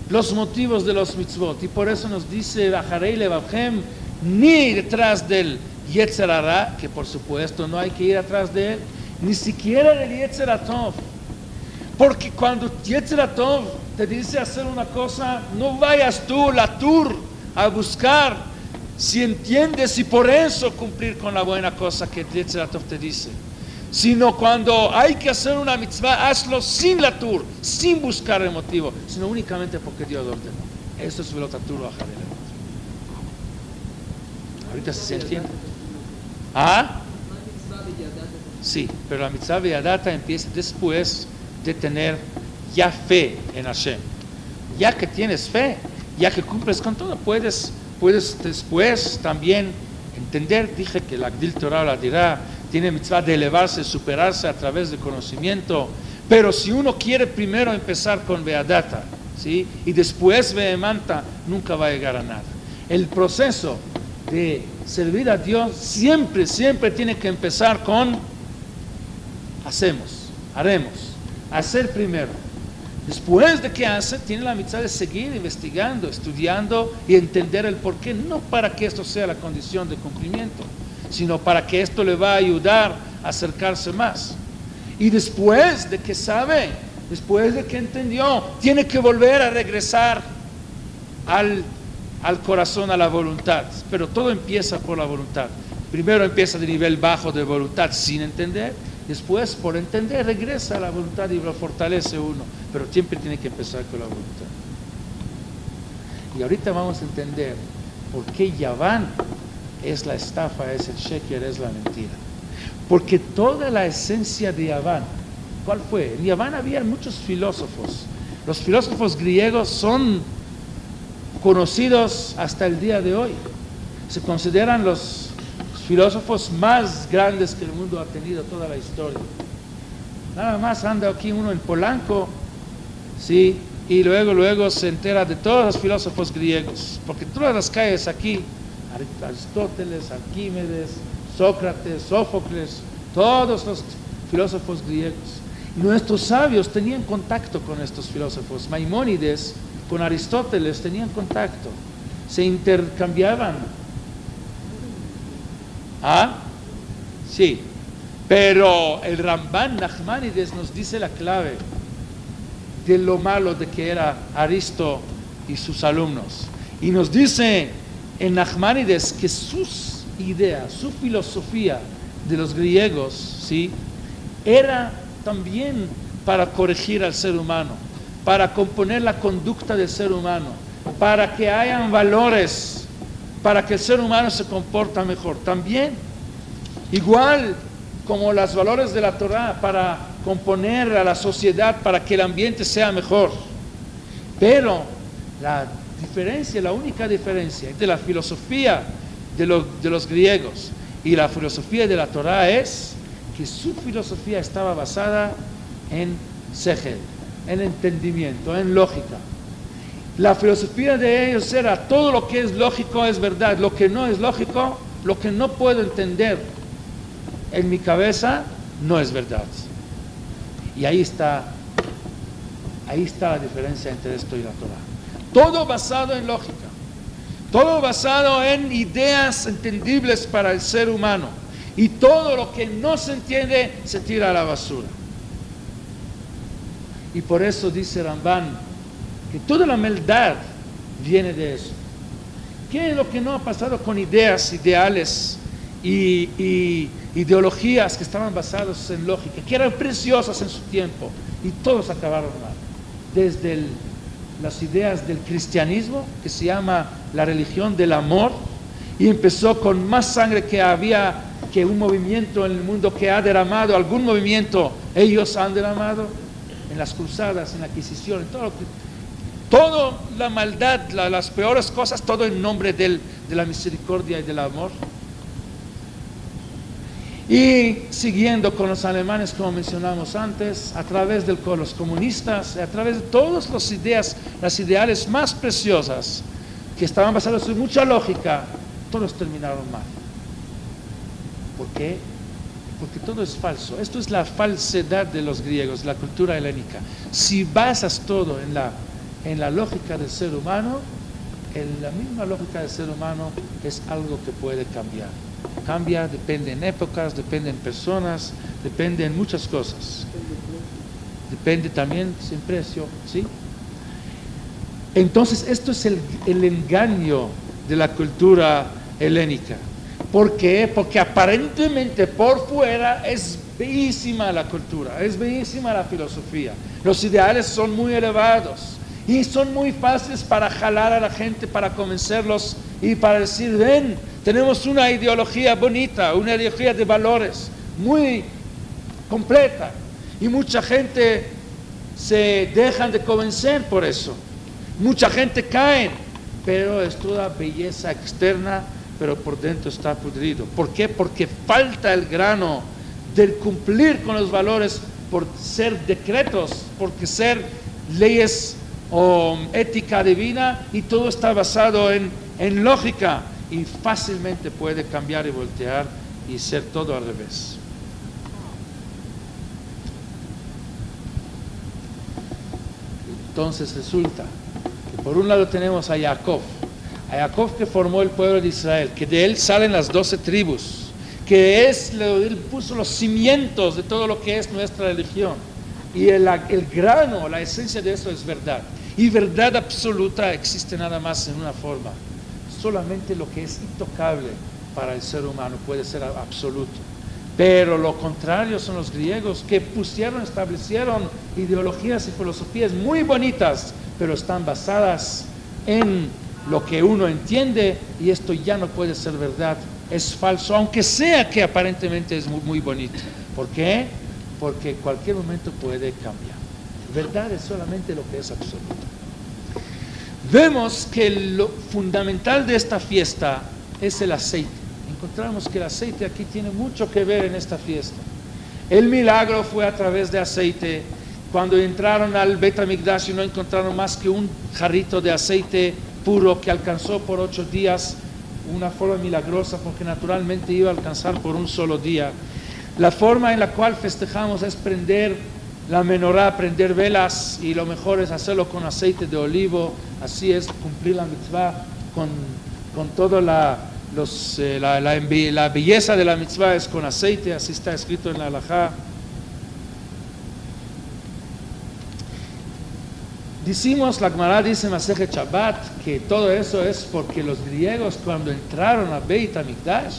los motivos de los mitzvot. Y por eso nos dice acharei levavchem, ni detrás del Yetzer Hara, que por supuesto no hay que ir atrás de él, ni siquiera del Yetzer HaTov, porque cuando Yetzer HaTov te dice hacer una cosa, no vayas tú, la tur, a buscar si entiendes y por eso cumplir con la buena cosa que Yetzer HaTov te dice, sino cuando hay que hacer una mitzvah, hazlo sin la tur, sin buscar el motivo, sino únicamente porque Dios ordenó. Eso es Velo taturu acharei levavchem. Ahorita se entiende. ¿Ah? Sí, pero la mitzvah Veyadata empieza después de tener ya fe en Hashem. Ya que tienes fe, ya que cumples con todo, puedes después también entender. Dije que la Agdil Torah la dirá, tiene mitzvah de elevarse, superarse a través del conocimiento. Pero si uno quiere primero empezar con Veyadata, ¿sí?, y después Vehemanta, nunca va a llegar a nada. El proceso de servir a Dios siempre tiene que empezar con haremos, hacer primero. Después de que hace, tiene la mitzvah de seguir investigando, estudiando y entender el porqué, no para que esto sea la condición de cumplimiento, sino para que esto le va a ayudar a acercarse más. Y después de que sabe, después de que entendió, tiene que volver a regresar al corazón, a la voluntad. Pero todo empieza por la voluntad. Primero empieza de nivel bajo de voluntad sin entender, después por entender regresa a la voluntad y lo fortalece uno, pero siempre tiene que empezar con la voluntad. Y ahorita vamos a entender por qué Yaván es la estafa, es el sheker, es la mentira. Porque toda la esencia de Yaván, ¿cuál fue? En Yaván había muchos filósofos. Los filósofos griegos son conocidos hasta el día de hoy. Se consideran los filósofos más grandes que el mundo ha tenido toda la historia. Nada más anda aquí uno en Polanco, ¿sí?, y luego se entera de todos los filósofos griegos, porque todas las calles aquí, Aristóteles, Arquímedes, Sócrates, Sófocles, todos los filósofos griegos. Nuestros sabios tenían contacto con estos filósofos. Maimónides con Aristóteles tenían contacto, se intercambiaban. ¿Ah? Sí, pero el Ramban Nachmanides nos dice la clave de lo malo de que era Aristo y sus alumnos, y nos dice en Nachmanides que sus ideas, su filosofía de los griegos, ¿sí?, era también para corregir al ser humano, para componer la conducta del ser humano, para que hayan valores, para que el ser humano se comporta mejor. También, igual como los valores de la Torah, para componer a la sociedad, para que el ambiente sea mejor. Pero la diferencia, la única diferencia entre la filosofía de los griegos y la filosofía de la Torah es que su filosofía estaba basada en sehel, en entendimiento, en lógica. La filosofía de ellos era: todo lo que es lógico es verdad, lo que no es lógico, lo que no puedo entender en mi cabeza, no es verdad. Y ahí está la diferencia entre esto y la Torah. Todo basado en lógica, todo basado en ideas entendibles para el ser humano, y todo lo que no se entiende se tira a la basura. Y por eso dice Ramban que toda la maldad viene de eso. ¿Qué es lo que no ha pasado con ideas, ideales y ideologías que estaban basadas en lógica, que eran preciosas en su tiempo, y todos acabaron mal? Desde las ideas del cristianismo, que se llama la religión del amor, y empezó con más sangre que un movimiento en el mundo que ha derramado, algún movimiento ellos han derramado en las cruzadas, en la Inquisición, en toda la maldad, las peores cosas, todo en nombre de la misericordia y del amor. Y siguiendo con los alemanes, como mencionamos antes, a través de los comunistas, a través de todas las ideas, las ideales más preciosas, que estaban basadas en mucha lógica, todos terminaron mal. ¿Por qué? Porque todo es falso. Esto es la falsedad de los griegos, la cultura helénica. Si basas todo en la lógica del ser humano, la misma lógica del ser humano es algo que puede cambiar. Cambia, depende en épocas, depende en personas, depende en muchas cosas. Depende también sin precio, ¿sí? Entonces, esto es el engaño de la cultura helénica. ¿Por qué? Porque aparentemente por fuera es bellísima la cultura, es bellísima la filosofía. Los ideales son muy elevados y son muy fáciles para jalar a la gente, para convencerlos y para decir: ven, tenemos una ideología bonita, una ideología de valores, muy completa. Y mucha gente se dejan de convencer por eso. Mucha gente cae, pero es toda belleza externa, pero por dentro está pudrido. ¿Por qué? Porque falta el grano del cumplir con los valores por ser decretos, porque ser leyes o ética divina, y todo está basado en lógica, y fácilmente puede cambiar y voltear y ser todo al revés. Entonces resulta que por un lado tenemos a Jacob que formó el pueblo de Israel, que de él salen las 12 tribus, que él puso los cimientos de todo lo que es nuestra religión, y el grano, la esencia de eso es verdad, y verdad absoluta existe nada más en una forma, solamente lo que es intocable para el ser humano puede ser absoluto. Pero lo contrario son los griegos, que establecieron ideologías y filosofías muy bonitas, pero están basadas en lo que uno entiende, y esto ya no puede ser verdad, es falso, aunque sea que aparentemente es muy, muy bonito. ¿Por qué? Porque en cualquier momento puede cambiar. Verdad es solamente lo que es absoluto. Vemos que lo fundamental de esta fiesta es el aceite. Encontramos que el aceite aquí tiene mucho que ver en esta fiesta. El milagro fue a través de aceite. Cuando entraron al Beit HaMikdash y no encontraron más que un jarrito de aceite puro que alcanzó por 8 días, una forma milagrosa, porque naturalmente iba a alcanzar por un solo día. La forma en la cual festejamos es prender la menorá, prender velas, y lo mejor es hacerlo con aceite de olivo. Así es cumplir la mitzvah con toda la belleza de la mitzvah es con aceite, así está escrito en la halajá. La Gemara dice en Masejet Shabbat que todo eso es porque los griegos, cuando entraron a Beit HaMikdash,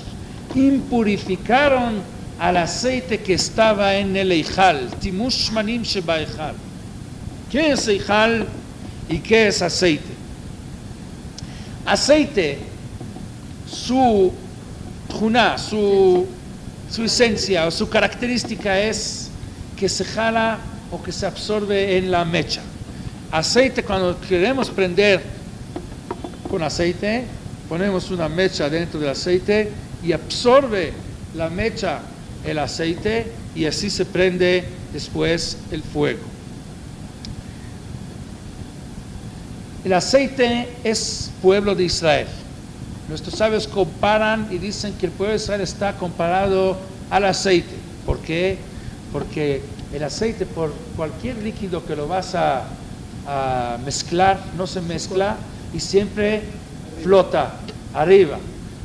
impurificaron al aceite que estaba en el Eichal. Timush Manim Sheba Eichal. ¿Qué es Eichal y qué es aceite? Aceite, su tjuná, su esencia o su característica es que se jala o que se absorbe en la mecha. Aceite, cuando queremos prender con aceite, ponemos una mecha dentro del aceite y absorbe la mecha el aceite, y así se prende después el fuego. El aceite es pueblo de Israel. Nuestros sabios comparan y dicen que el pueblo de Israel está comparado al aceite. ¿Por qué? Porque el aceite, por cualquier líquido que lo vas a mezclar, no se mezcla y siempre flota arriba.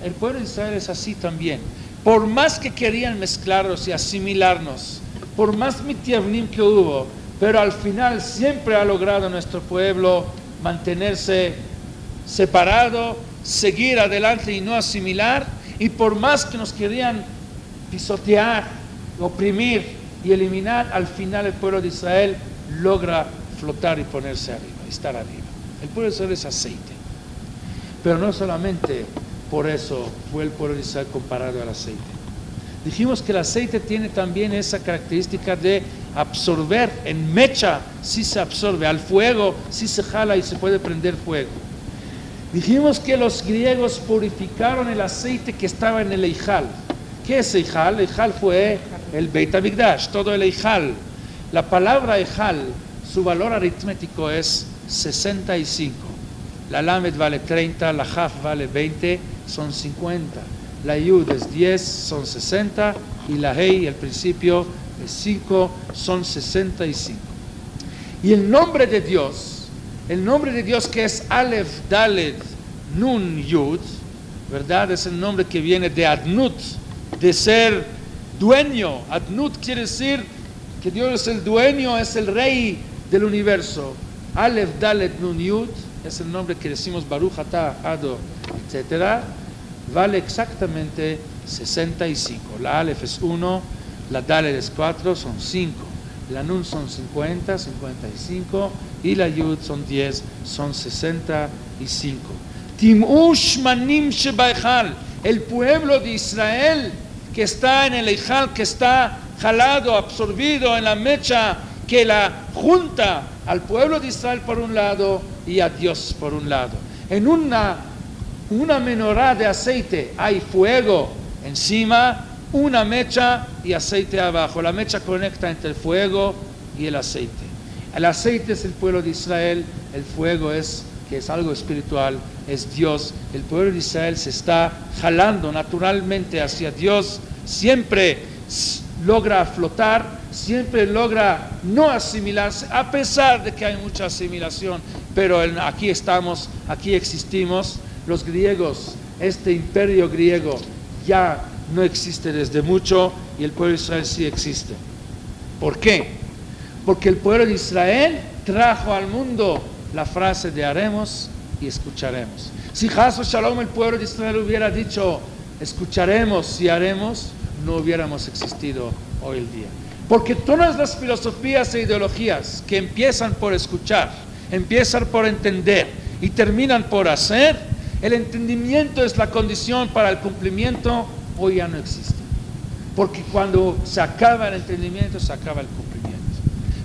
El pueblo de Israel es así también. Por más que querían mezclarnos y asimilarnos, por más mitiavnim que hubo, pero al final siempre ha logrado nuestro pueblo mantenerse separado, seguir adelante y no asimilar. Y por más que nos querían pisotear, oprimir y eliminar, al final el pueblo de Israel logra flotar y ponerse arriba, estar arriba. El pueblo de Israel es aceite. Pero no solamente por eso fue el pueblo de Israel comparado al aceite. Dijimos que el aceite tiene también esa característica de absorber en mecha, si se absorbe, al fuego, si se jala y se puede prender fuego. Dijimos que los griegos purificaron el aceite que estaba en el Eichal. ¿Qué es Eichal? Eichal fue el Beit HaMikdash, todo el Eichal. La palabra Eichal, su valor aritmético es 65. La Lamed vale 30, la Jaf vale 20, son 50. La Yud es 10, son 60. Y la Hei, el principio, es 5, son 65. Y el nombre de Dios que es Aleph, Daled, Nun, Yud, ¿verdad? Es el nombre que viene de Adnut, de ser dueño. Adnut quiere decir que Dios es el dueño, es el rey del universo. Aleph, Daled, Nun, Yud es el nombre que decimos Baruch Atah, Ado, etc. Vale exactamente 65. La Aleph es 1, la Daled es 4, son 5. La Nun son 50, 55, y la Yud son 10, son 65. Timush Manim Sheba Eichal, el pueblo de Israel que está en el Ejal, que está jalado, absorbido en la mecha, que la junta al pueblo de Israel por un lado y a Dios por un lado. En una menorá de aceite hay fuego encima, una mecha y aceite abajo. La mecha conecta entre el fuego y el aceite. El aceite es el pueblo de Israel, el fuego es, que es algo espiritual, es Dios. El pueblo de Israel se está jalando naturalmente hacia Dios, siempre logra flotar, siempre logra no asimilarse, a pesar de que hay mucha asimilación, pero aquí estamos, aquí existimos. Los griegos, este imperio griego ya no existe desde mucho y el pueblo de Israel sí existe. ¿Por qué? Porque el pueblo de Israel trajo al mundo la frase de haremos y escucharemos. Si Chas Shalom el pueblo de Israel hubiera dicho escucharemos y haremos, no hubiéramos existido hoy el día. Porque todas las filosofías e ideologías que empiezan por escuchar, empiezan por entender y terminan por hacer, el entendimiento es la condición para el cumplimiento, hoy ya no existe. Porque cuando se acaba el entendimiento, se acaba el cumplimiento.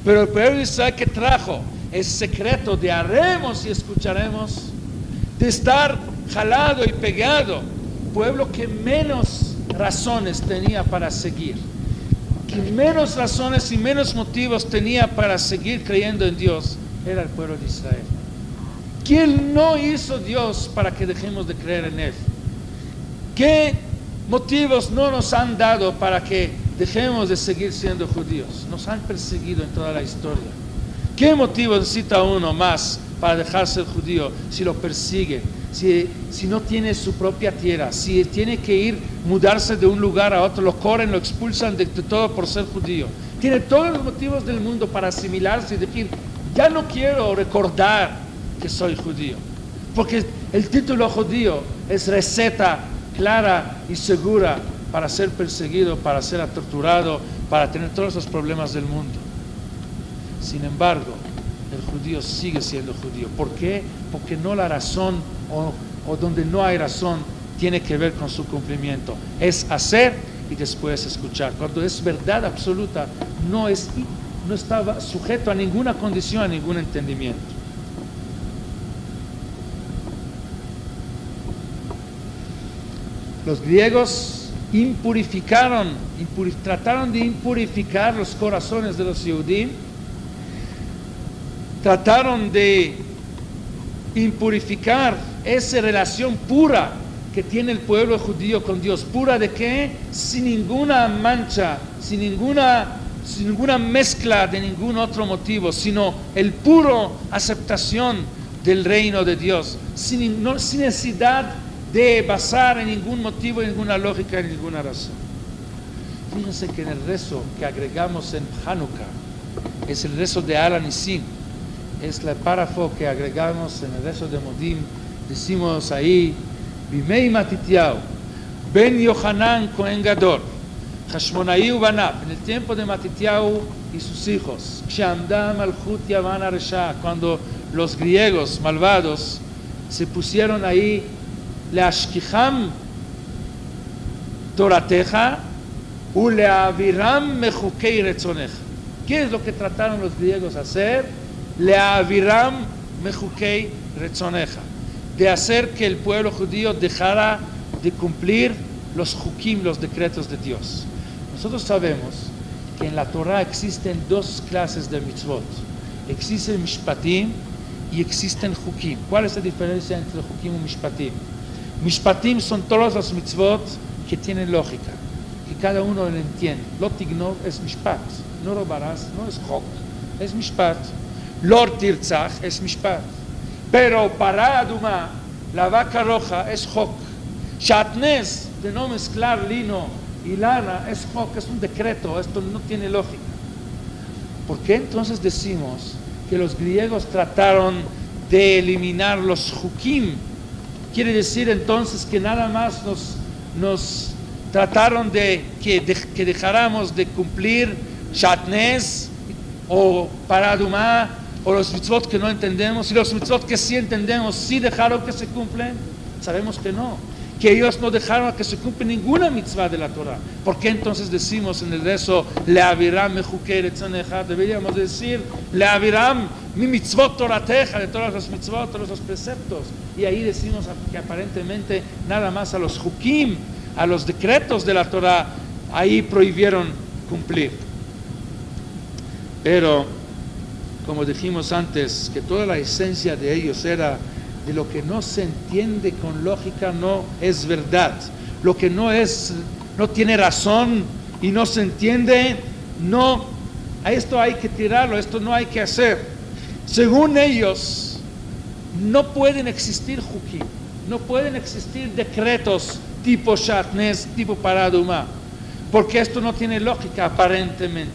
Pero el pueblo de Israel que trajo el secreto de haremos y escucharemos, de estar jalado y pegado, pueblo que menos razones tenía para seguir, que menos razones y menos motivos tenía para seguir creyendo en Dios, era el pueblo de Israel. ¿Quién no hizo Dios para que dejemos de creer en Él? ¿Qué motivos no nos han dado para que dejemos de seguir siendo judíos? Nos han perseguido en toda la historia. ¿Qué motivo necesita uno más para dejar ser judío si lo persiguen? Si no tiene su propia tierra, si tiene que mudarse de un lugar a otro, lo corren, lo expulsan de todo por ser judío. Tiene todos los motivos del mundo para asimilarse y decir, ya no quiero recordar que soy judío. Porque el título judío es receta clara y segura para ser perseguido, para ser torturado, para tener todos los problemas del mundo. Sin embargo, el judío sigue siendo judío. ¿Por qué? Porque no la razón o donde no hay razón tiene que ver con su cumplimiento. Es hacer y después escuchar. Cuando es verdad absoluta, no estaba sujeto a ninguna condición, a ningún entendimiento. Los griegos trataron de impurificar los corazones de los Yehudim, trataron de impurificar esa relación pura que tiene el pueblo judío con Dios. ¿Pura de qué? Sin ninguna mancha, sin ninguna mezcla de ningún otro motivo, sino el puro aceptación del reino de Dios, sin necesidad de basar en ningún motivo, en ninguna lógica, en ninguna razón. Fíjense que en el rezo que agregamos en Hanukkah, es el rezo de Al Hanisim, es el párrafo que agregamos en el rezo de Modim. Decimos ahí, Bimei Matityahu, Ben Yohanan Kohen Gadol, Hashmonaí Ubanab, en el tiempo de Matityahu y sus hijos, Kshamda Malchut Yavan Aresha, cuando los griegos malvados se pusieron ahí, Leashkicham Torateja Uleaviram Mechukei Retzoneja. ¿Qué es lo que trataron los griegos de hacer? Leaviram Mechukei Retzoneja, de hacer que el pueblo judío dejara de cumplir los hukim, los decretos de Dios. Nosotros sabemos que en la Torah existen dos clases de mitzvot. Existen mishpatim y existen hukim. ¿Cuál es la diferencia entre hukim y mishpatim? Mishpatim son todas las mitzvot que tienen lógica, que cada uno lo entiende. Lo tignov es mishpat, no robarás, no es chok, es mishpat. Lo tirtzach es mishpat. Pero para aduma, la vaca roja es chok. Shatnez, de no mezclar lino y lana, es chok, es un decreto, esto no tiene lógica. ¿Por qué entonces decimos que los griegos trataron de eliminar los hukim? Quiere decir entonces que nada más nos trataron de que dejáramos de cumplir Shatnez o Paradumá o los mitzvot que no entendemos, y los mitzvot que sí entendemos, ¿sí dejaron que se cumplen? Sabemos que no. que ellos no dejaron a que se cumpla ninguna mitzvah de la Torah. ¿Por qué entonces decimos en el rezo Le'aviram mejukei retzoneja? Deberíamos decir Le'aviram mi mitzvot torateja, de todas las mitzvot, todos los preceptos. Y ahí decimos que aparentemente nada más a los hukim, a los decretos de la Torah, ahí prohibieron cumplir. Pero, como dijimos antes, que toda la esencia de ellos era de lo que no se entiende con lógica no es verdad. Lo que no tiene razón y no se entiende, no, a esto hay que tirarlo, esto no hay que hacer. Según ellos, no pueden existir hukim, no pueden existir decretos tipo shatnez, tipo paraduma, porque esto no tiene lógica aparentemente.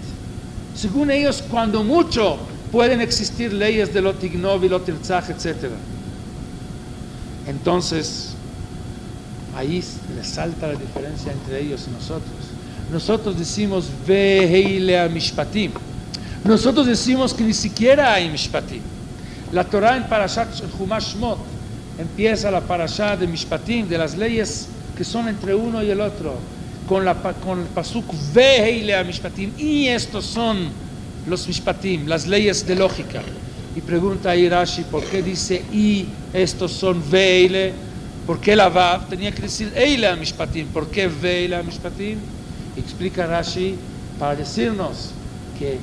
Según ellos, cuando mucho, pueden existir leyes de lo tignov y lo tirzaj, etc. Entonces, ahí les salta la diferencia entre ellos y nosotros. Nosotros decimos veheilea mishpatim. Nosotros decimos que ni siquiera hay mishpatim. La Torah en Parashat Chumash Shmot empieza la Parashat de mishpatim, de las leyes que son entre uno y el otro, con el pasuk veheilea mishpatim, y estos son los mishpatim, las leyes de lógica. Y pregunta ahí Rashi, ¿por qué dice y estos son veile? ¿Por qué la vav tenía que decir eile mishpatim? ¿Por qué veile mishpatim? Explica Rashi para decirnos que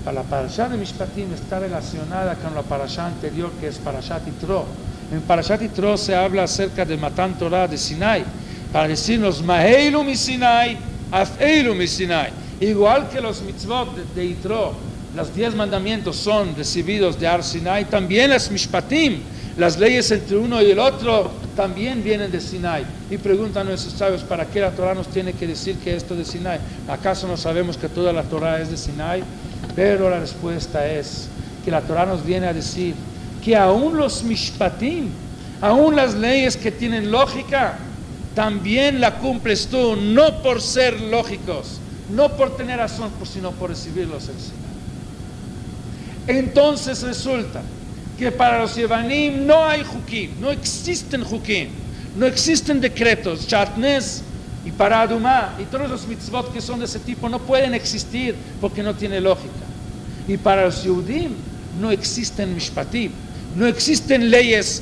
la parasha de mishpatim está relacionada con la parasha anterior, que es Parashat Yitro. En Parashat Yitro se habla acerca de Matan Torah de Sinai, para decirnos maheilu mi Sinai, afeilu mi Sinai. Igual que los mitzvot de Yitro, los 10 mandamientos son recibidos de Ar Sinai, también las mishpatim, las leyes entre uno y el otro, también vienen de Sinai. Y preguntan nuestros sabios, ¿para qué la Torah nos tiene que decir que esto es de Sinai? ¿Acaso no sabemos que toda la Torah es de Sinai? Pero la respuesta es que la Torah nos viene a decir que aún los mishpatim, aún las leyes que tienen lógica, también la cumples tú, no por ser lógicos, no por tener razón, sino por recibirlos en Sinai. Entonces resulta que para los Yevanim no hay hukim, no existen hukim, no existen decretos, shatnez y paraduma y todos los mitzvot que son de ese tipo no pueden existir porque no tiene lógica. Y para los Yehudim no existen mishpatim, no existen leyes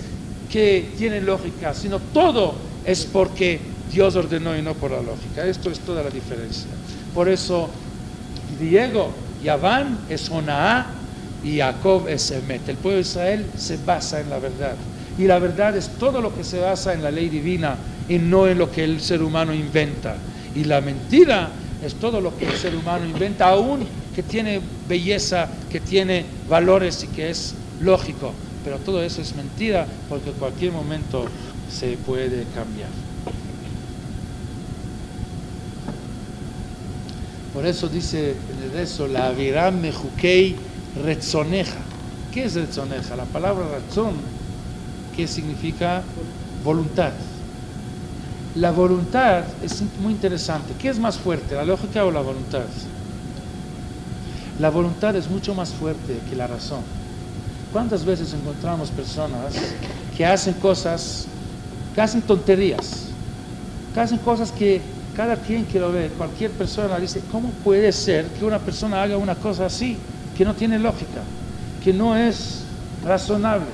que tienen lógica, sino todo es porque Dios ordenó y no por la lógica. Esto es toda la diferencia. Por eso griego, Yaván es Onaá y Jacob es Emet. El pueblo de Israel se basa en la verdad, y la verdad es todo lo que se basa en la ley divina y no en lo que el ser humano inventa. Y la mentira es todo lo que el ser humano inventa, aún que tiene belleza, que tiene valores y que es lógico, pero todo eso es mentira porque en cualquier momento se puede cambiar. Por eso dice en el rezo Le'aviram mejukei retzoneja. ¿Qué es retzoneja? La palabra ratzon, ¿qué significa? Voluntad. La voluntad es muy interesante. ¿Qué es más fuerte, la lógica o la voluntad? La voluntad es mucho más fuerte que la razón. ¿Cuántas veces encontramos personas que hacen cosas, que hacen tonterías, que hacen cosas que cada quien que lo ve, cualquier persona dice, ¿cómo puede ser que una persona haga una cosa así, que no tiene lógica, que no es razonable?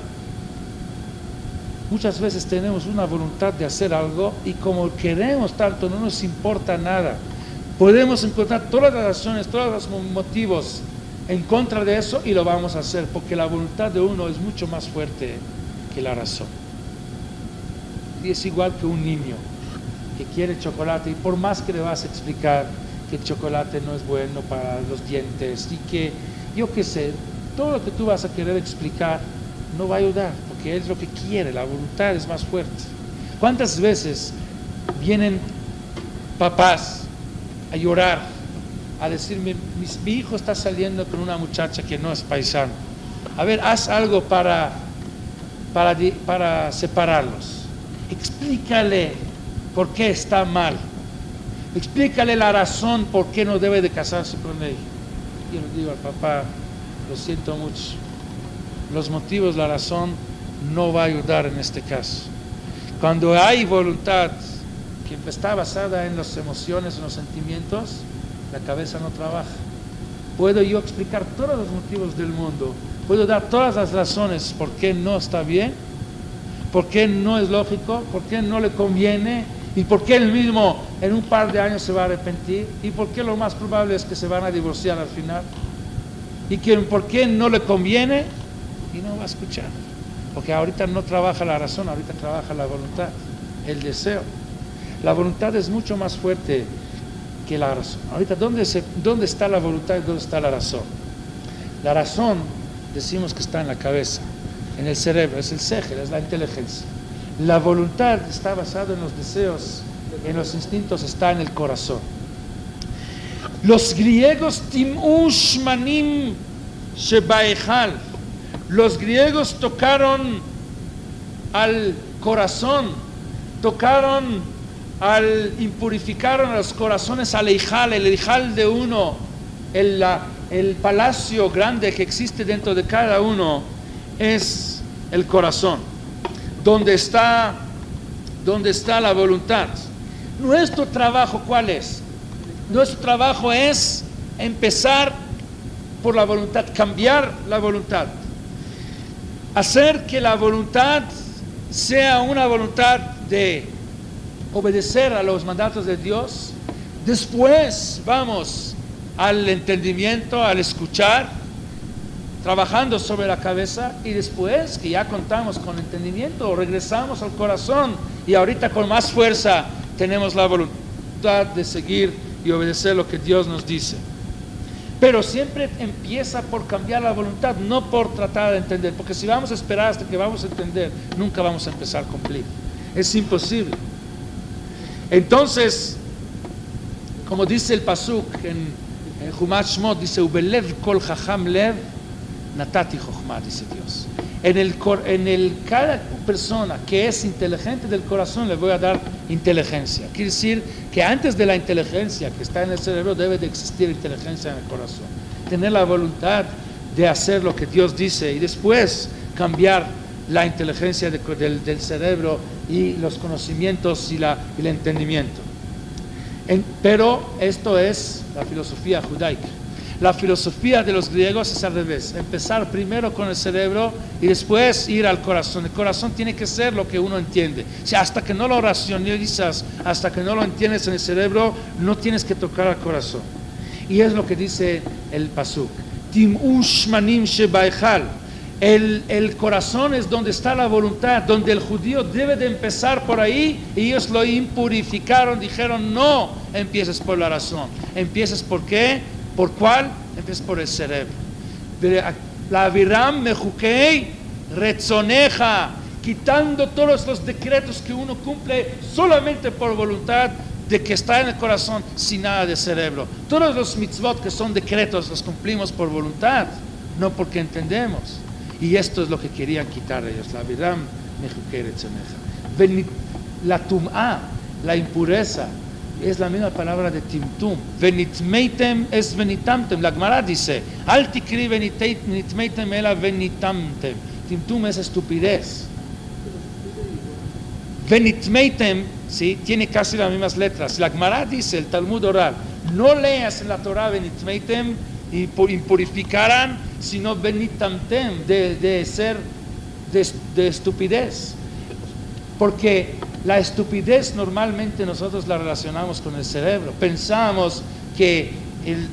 Muchas veces tenemos una voluntad de hacer algo y como queremos tanto, no nos importa nada. Podemos encontrar todas las razones, todos los motivos en contra de eso y lo vamos a hacer, porque la voluntad de uno es mucho más fuerte que la razón. Y es igual que un niño que quiere chocolate y por más que le vas a explicar que el chocolate no es bueno para los dientes y que, yo qué sé, todo lo que tú vas a querer explicar no va a ayudar, porque es lo que quiere, la voluntad es más fuerte. ¿Cuántas veces vienen papás a llorar, a decirme, mi hijo está saliendo con una muchacha que no es paisano? A ver, haz algo para separarlos. Explícale por qué está mal. Explícale la razón por qué no debe de casarse con ella. Yo le digo al papá, lo siento mucho. Los motivos, la razón no va a ayudar en este caso. Cuando hay voluntad que está basada en las emociones, en los sentimientos, la cabeza no trabaja. Puedo yo explicar todos los motivos del mundo, puedo dar todas las razones por qué no está bien, por qué no es lógico, por qué no le conviene, y por qué él mismo en un par de años se va a arrepentir, y por qué lo más probable es que se van a divorciar al final, y que por qué no le conviene, y no va a escuchar, porque ahorita no trabaja la razón, ahorita trabaja la voluntad, el deseo. La voluntad es mucho más fuerte que la razón. Ahorita, ¿dónde está la voluntad y dónde está la razón? La razón, decimos que está en la cabeza, en el cerebro, es el sejel, es la inteligencia. La voluntad está basada en los deseos, en los instintos, está en el corazón. Los griegos timush manim shebaechal, los griegos tocaron al corazón, impurificaron a los corazones al Eijal, el Eijal de uno, el palacio grande que existe dentro de cada uno es el corazón, donde está la voluntad. Nuestro trabajo, ¿cuál es? Nuestro trabajo es empezar por la voluntad, cambiar la voluntad, hacer que la voluntad sea una voluntad de obedecer a los mandatos de Dios. Después vamos al entendimiento, al escuchar, trabajando sobre la cabeza, y después que ya contamos con entendimiento, regresamos al corazón, y ahorita con más fuerza tenemos la voluntad de seguir y obedecer lo que Dios nos dice. Pero siempre empieza por cambiar la voluntad, no por tratar de entender, porque si vamos a esperar hasta que vamos a entender, nunca vamos a empezar a cumplir. Es imposible. Entonces, como dice el pasuk en Chumash Shmot, dice Ubelev kol chacham lev natati chochma, dice Dios. Cada persona que es inteligente del corazón le voy a dar inteligencia. Quiere decir que antes de la inteligencia que está en el cerebro debe de existir inteligencia en el corazón. Tener la voluntad de hacer lo que Dios dice, y después cambiar la inteligencia del cerebro y los conocimientos y el entendimiento. Pero esto es la filosofía judaica. La filosofía de los griegos es al revés: empezar primero con el cerebro y después ir al corazón. El corazón tiene que ser lo que uno entiende. O sea, hasta que no lo racionalizas, hasta que no lo entiendes en el cerebro, no tienes que tocar al corazón. Y es lo que dice el pasuk: Timush manim shebaechal. El corazón es donde está la voluntad, donde el judío debe de empezar por ahí, y ellos lo impurificaron, dijeron no empieces por la razón, empieces por qué, por cuál, empieces por el cerebro. La aviram mejukei retzoneja, quitando todos los decretos que uno cumple solamente por voluntad, de que está en el corazón, sin nada de cerebro. Todos los mitzvot que son decretos los cumplimos por voluntad, no porque entendemos. Y esto es lo que querían quitar ellos. La aviram mejukei retzoneja. La tum'a, la impureza, es la misma palabra de timtum. Venitmeitem es venitamtem. La Gemara dice: al tikri venitmeitem ela venitamtem. Timtum es estupidez. Venitmeitem, ¿sí?, tiene casi las mismas letras. La Gemara dice, el Talmud oral: no leas en la Torah venitmeitem y impurificarán, sino venitamtem, de estupidez. Porque la estupidez normalmente nosotros la relacionamos con el cerebro. Pensamos que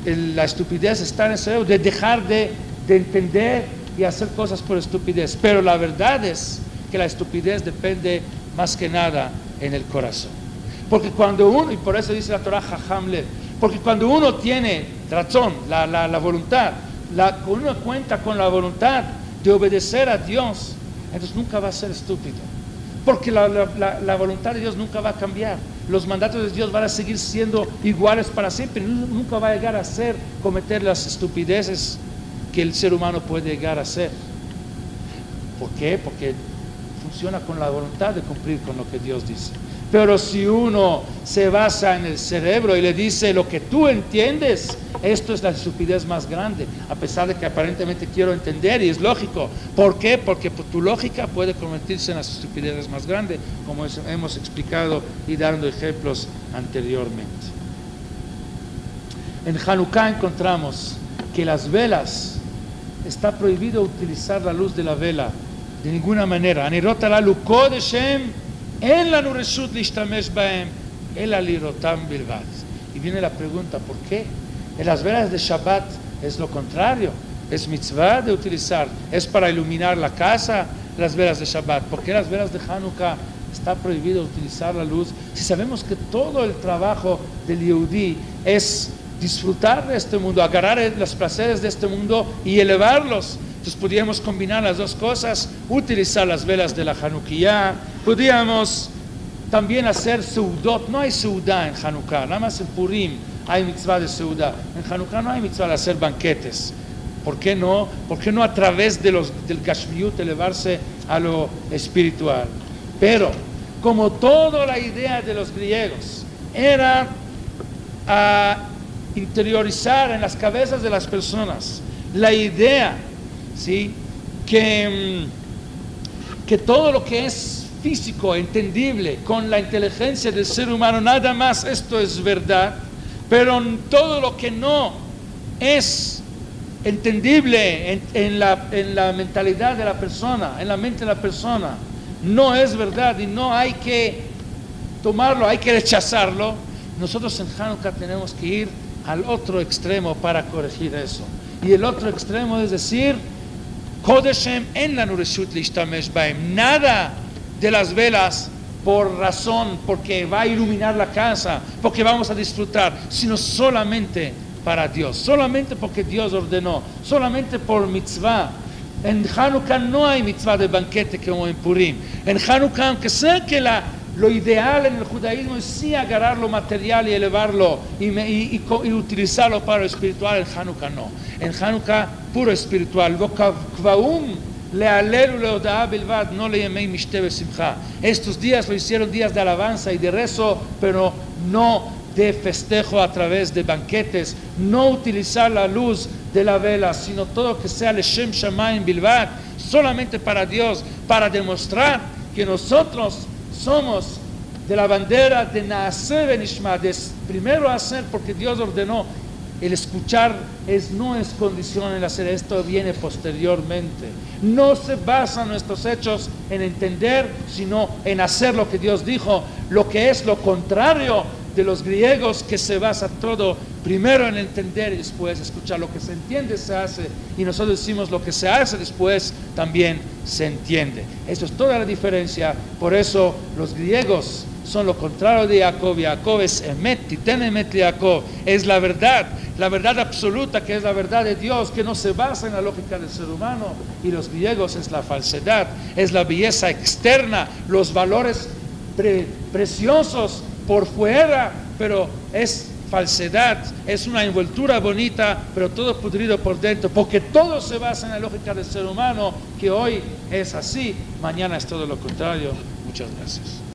la estupidez está en el cerebro, de dejar de entender y hacer cosas por estupidez. Pero la verdad es que la estupidez depende más que nada en el corazón. Porque cuando uno, y por eso dice la Torah Jajam Lev, porque cuando uno tiene razón, la voluntad, uno cuenta con la voluntad de obedecer a Dios, entonces nunca va a ser estúpido. Porque la voluntad de Dios nunca va a cambiar. Los mandatos de Dios van a seguir siendo iguales para siempre. Nunca va a llegar a cometer las estupideces que el ser humano puede llegar a hacer. ¿Por qué? Porque funciona con la voluntad de cumplir con lo que Dios dice. Pero si uno se basa en el cerebro y le dice lo que tú entiendes, esto es la estupidez más grande, a pesar de que aparentemente quiero entender y es lógico. ¿Por qué? Porque tu lógica puede convertirse en las estupideces más grandes, como hemos explicado y dando ejemplos anteriormente. En Hanukkah encontramos que las velas, está prohibido utilizar la luz de la vela de ninguna manera. Anirot halalu kodeshem en lanu reshut lishtamesh bahem ela lirotam bilvad. Y viene la pregunta, ¿por qué? En las velas de Shabbat es lo contrario, es mitzvah de utilizar, es para iluminar la casa las velas de Shabbat. ¿Por qué las velas de Hanukkah está prohibido utilizar la luz? Si sabemos que todo el trabajo del Yehudí es disfrutar de este mundo, agarrar los placeres de este mundo y elevarlos. Entonces podríamos combinar las dos cosas, utilizar las velas de la Hanukkah, podríamos también hacer seudot. No hay seudá en Hanukkah, nada más en Purim hay mitzvah de seudá. En Hanukkah no hay mitzvah de hacer banquetes. ¿Por qué no? ¿Por qué no a través del Gashmiut elevarse a lo espiritual? Pero como toda la idea de los griegos era interiorizar en las cabezas de las personas la idea, ¿sí?, que todo lo que es físico, entendible, con la inteligencia del ser humano, nada más esto es verdad, pero todo lo que no es entendible en la mentalidad de la persona, en la mente de la persona, no es verdad y no hay que tomarlo, hay que rechazarlo. Nosotros en Hanukkah tenemos que ir al otro extremo para corregir eso. Y el otro extremo es decir, Kodeshem en lanu reshut lishtamesh bahem. Nada de las velas por razón, porque va a iluminar la casa, porque vamos a disfrutar, sino solamente para Dios, solamente porque Dios ordenó, solamente por mitzvah. En Hanukkah no hay mitzvah de banquete como en Purim. En Hanukkah, aunque sea que lo ideal en el judaísmo es sí agarrar lo material y elevarlo y utilizarlo para lo espiritual, en Hanukkah no. En Hanukkah puro espiritual. No le llamé mishte besimcha. Estos días lo hicieron días de alabanza y de rezo, pero no de festejo a través de banquetes. No utilizar la luz de la vela, sino todo que sea leshem shamayim bilvad, solamente para Dios, para demostrar que nosotros somos de la bandera de Naaseh Benishma, de primero hacer porque Dios ordenó. El escuchar no es condición, el hacer esto viene posteriormente. No se basan nuestros hechos en entender, sino en hacer lo que Dios dijo, lo que es lo contrario de los griegos, que se basa todo primero en entender y después escuchar. Lo que se entiende se hace, y nosotros decimos lo que se hace después también se entiende. Eso es toda la diferencia. Por eso los griegos son lo contrario de Jacob. Jacob es emet, titen emet Jacob, es la verdad absoluta, que es la verdad de Dios, que no se basa en la lógica del ser humano. Y los griegos es la falsedad, es la belleza externa, los valores preciosos por fuera, pero es falsedad, es una envoltura bonita, pero todo pudrido por dentro, porque todo se basa en la lógica del ser humano, que hoy es así, mañana es todo lo contrario. Muchas gracias.